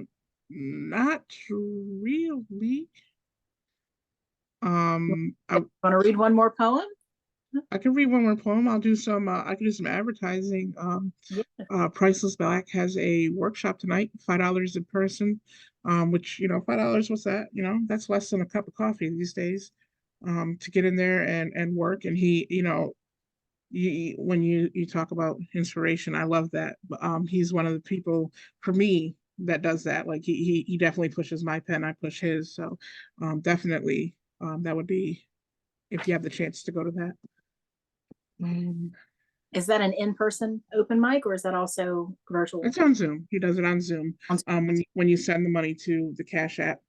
not really. Want to read one more poem? I can read one more poem. I'll do some. I can do some advertising. Yeah, Priceless Black has a workshop tonight, $5 in person. Which $5. What's that? That's less than a cup of coffee these days. To get in there and work. And he, when you talk about inspiration, I love that. But he's one of the people for me that does that. Like he definitely pushes my pen. I push his. So definitely that would be if you have the chance to go to that. Um, is that an in-person open mic or is that also virtual? it's on Zoom. He does it on Zoom. On When you send the money to the Cash App,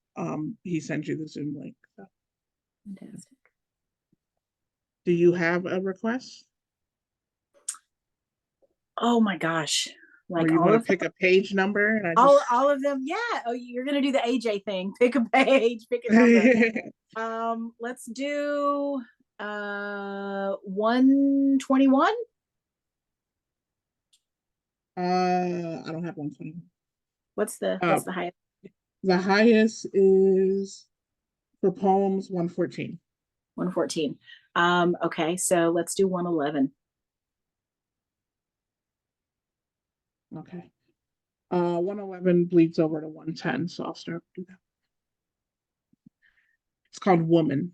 he sends you the Zoom link. So, Fantastic. do you have a request, Oh my gosh. or Like you want to pick a page number? And I just all of them. Yeah. Oh, you're gonna do the AJ thing. Pick a page, pick a number. Let's do 121. I don't have 120. What's Uh, the highest? the highest is for poems 114. 114. Okay, so let's do 111. Okay. 111 bleeds over to 110, so I'll start with that. It's called Woman,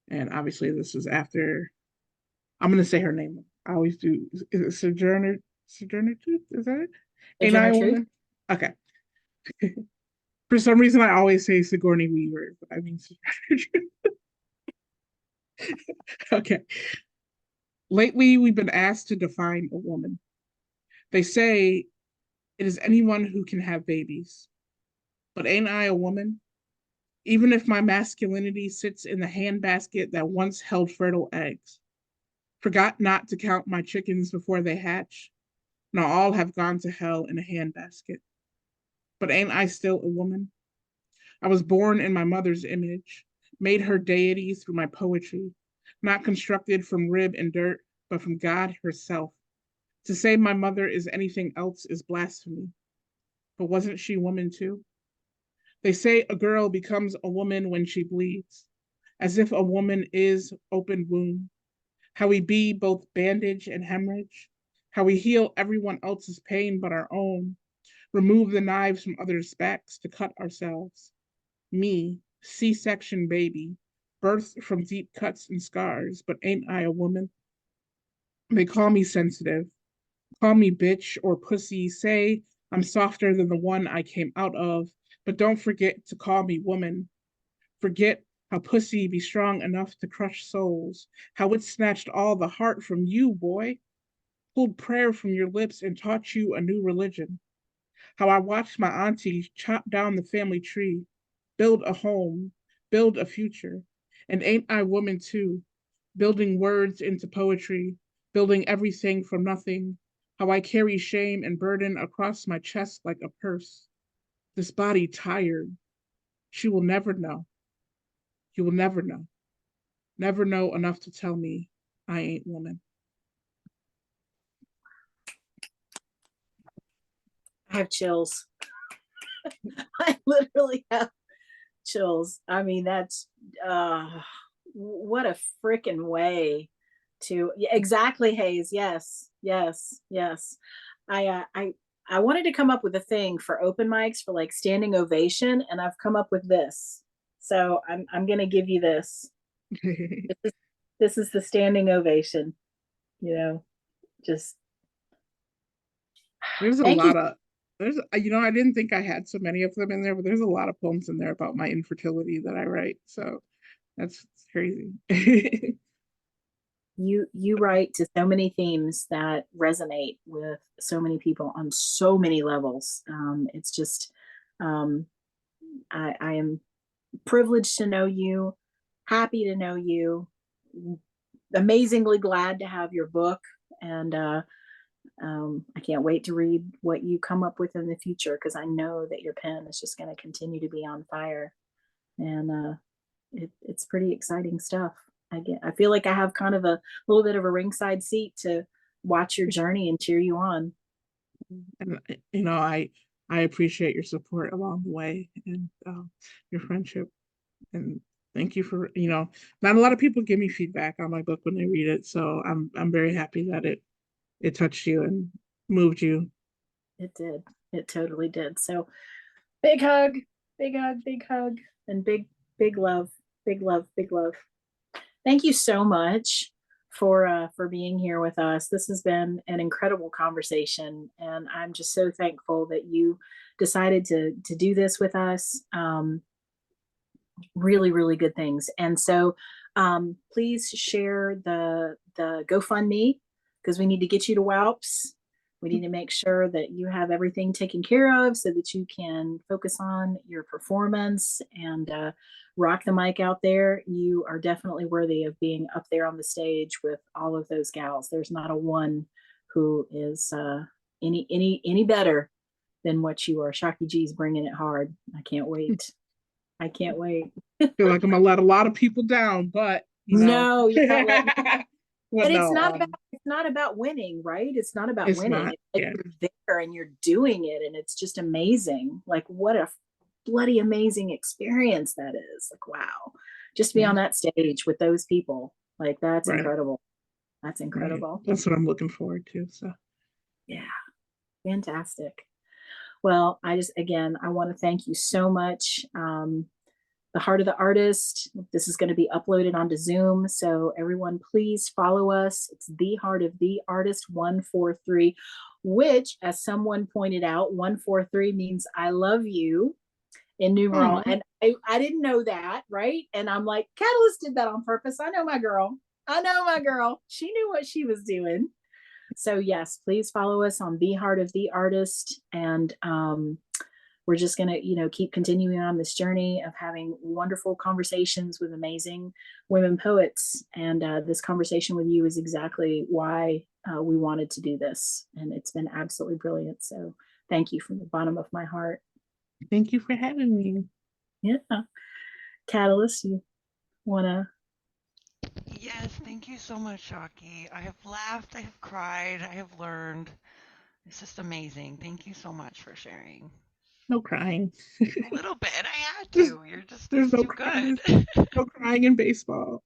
and obviously this is after. I'm gonna say her name. I always do. Is it Sojourner? Sojourner Truth? Is that it? Ain't I Sojourner a Truth. woman? Okay. For some reason, I always say Sigourney Weaver, but I mean Sojourner Truth. Okay. Lately, we've been asked to define a woman. They say it is anyone who can have babies. But ain't I a woman? Even if my masculinity sits in the handbasket that once held fertile eggs. Forgot not to count my chickens before they hatch. Now all have gone to hell in a handbasket. But ain't I still a woman? I was born in my mother's image, made her deity through my poetry, not constructed from rib and dirt, but from God herself. To say my mother is anything else is blasphemy. But wasn't she woman too? They say a girl becomes a woman when she bleeds, as if a woman is open wound. How we be both bandage and hemorrhage, how we heal everyone else's pain but our own, remove the knives from others' backs to cut ourselves. Me, C-section baby, birthed from deep cuts and scars, but ain't I a woman? They call me sensitive, call me bitch or pussy, say I'm softer than the one I came out of, but don't forget to call me woman. Forget how pussy be strong enough to crush souls, how it snatched all the heart from you, boy, pulled prayer from your lips and taught you a new religion. How I watched my auntie chop down the family tree, build a home, build a future. And ain't I woman too, building words into poetry, building everything from nothing. How I carry shame and burden across my chest like a purse. This body tired. She will never know. You will never know. Never know enough to tell me I ain't woman. I have chills. I literally have chills. I mean, that's what a freaking way to, yeah, exactly, Hayes. Yes, yes, yes. I wanted to come up with a thing for open mics for like standing ovation, and I've come up with this. So I'm gonna give you this. This is the standing ovation. You know, just There's a thank you. lot of I didn't think I had so many of them in there, but there's a lot of poems in there about my infertility that I write. So that's crazy. You write to so many themes that resonate with so many people on so many levels. It's just I am privileged to know you, happy to know you, amazingly glad to have your book, and I can't wait to read what you come up with in the future, because I know that your pen is just going to continue to be on fire, and it's pretty exciting stuff. I feel like I have kind of a little bit of a ringside seat to watch your journey and cheer you on. And I appreciate your support along the way and your friendship. And thank you for not a lot of people give me feedback on my book when they read it, so I'm very happy that it touched you and moved you. It did. It totally did. So big hug, big hug, big hug, and big love, big love, big love. Thank you so much for being here with us. This has been an incredible conversation, and I'm just so thankful that you decided to do this with us. Really, really good things. And so please share the GoFundMe, because we need to get you to WALPS. We need to make sure that you have everything taken care of so that you can focus on your performance and rock the mic out there. You are definitely worthy of being up there on the stage with all of those gals. There's not a one who is any better than what you are. Shockie G's bringing it hard. I can't wait. I can't wait. I feel like I'm gonna let a lot of people down, but No, you're not letting. well, And no, it's not about winning, right? It's not about it's winning. not. It's like Yeah, you're there and you're doing it, and it's just amazing. Like what a bloody amazing experience that is. Like wow, just be yeah, on that stage with those people. Like that's right, incredible. That's right. incredible. That's what I'm looking forward to. So, Yeah, fantastic. Well, again, I want to thank you so much. The Heart of the Artist. This is going to be uploaded onto Zoom. So everyone, please follow us. It's The Heart of the Artist 143, which, as someone pointed out, 143 means I love you in numeral. oh, And I didn't know that, right? And I'm like, Catalyst did that on purpose. I know my girl. I know my girl. She knew what she was doing. So yes, please follow us on The Heart of the Artist. And we're just going to keep continuing on this journey of having wonderful conversations with amazing women poets, and this conversation with you is exactly why we wanted to do this, and it's been absolutely brilliant. So thank you from the bottom of my heart. Thank you for having me. Yeah. Catalyst, you want to? Yes, thank you so much, Shockie. I have laughed, I have cried, I have learned. It's just amazing. Thank you so much for sharing. No crying. A little bit, I had there's, to. You're just, there's it's no too crying. good. No crying in baseball.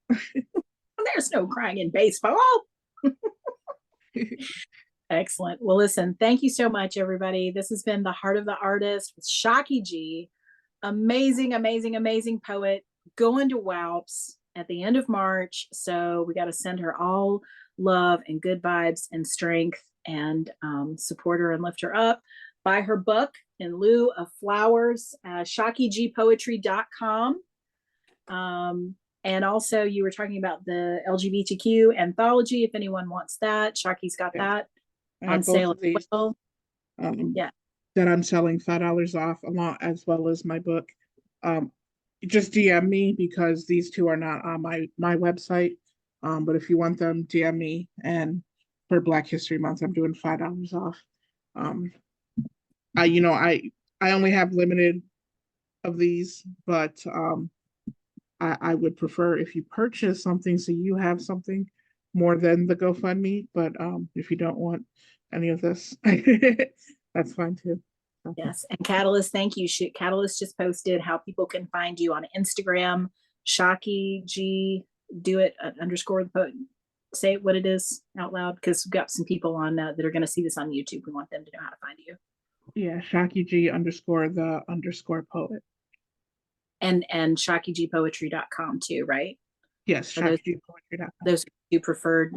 There's no crying in baseball. Excellent. Well, listen, thank you so much, everybody. This has been The Heart of the Artist with Shockie G. Amazing, amazing, amazing poet going to WAUPS at the end of March. So we got to send her all love and good vibes and strength, and support her and lift her up. Buy her book In Lieu of Flowers, shockiegpoetry.com. And also, you were talking about the LGBTQ anthology. If anyone wants that, Shockie's got Yeah, that I on have both sale of as these. well. Um, Yeah. that I'm selling $5 off, along as well as my book. Um, just DM me because these two are not on my website. But if you want them, DM me. And for Black History Month, I'm doing $5 off. Um, I only have limited of these, but I would prefer if you purchase something so you have something more than the GoFundMe. But if you don't want any of this, that's fine too. So, Yes. And Catalyst, thank you. Catalyst just posted how people can find you on Instagram. Shockie G, do it underscore the poet. Say what it is out loud, because we've got some people on that are going to see this on YouTube. We want them to know how to find you. yeah, Shockie G underscore the underscore poet. And shockiegpoetry.com too, right? Yes, Are those ShockieGpoetry.com. those two preferred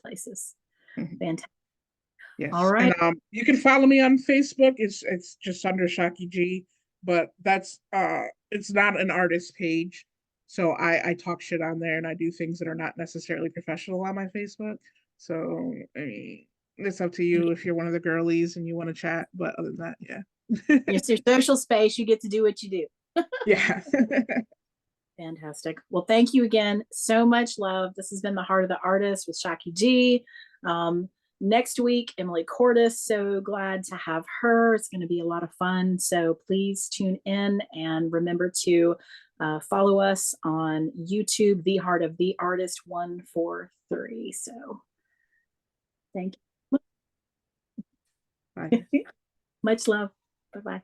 places? Mhm. Fantastic. All Yes, and right. you can follow me on Facebook. It's just under Shockie G, but that's it's not an artist page, so I talk shit on there and I do things that are not necessarily professional on my Facebook. So I mean, it's up to you if you're one of the girlies and you want to chat. But other than that, yeah, It's your social space. You get to do what you do. yeah. Fantastic. Well, thank you again. So much love. This has been The Heart of the Artist with Shockie G. Next week, Emily Cordes. So glad to have her. It's going to be a lot of fun. So please tune in and remember to follow us on YouTube, The Heart of the Artist 143. So thank you. Bye. Much love. Bye bye.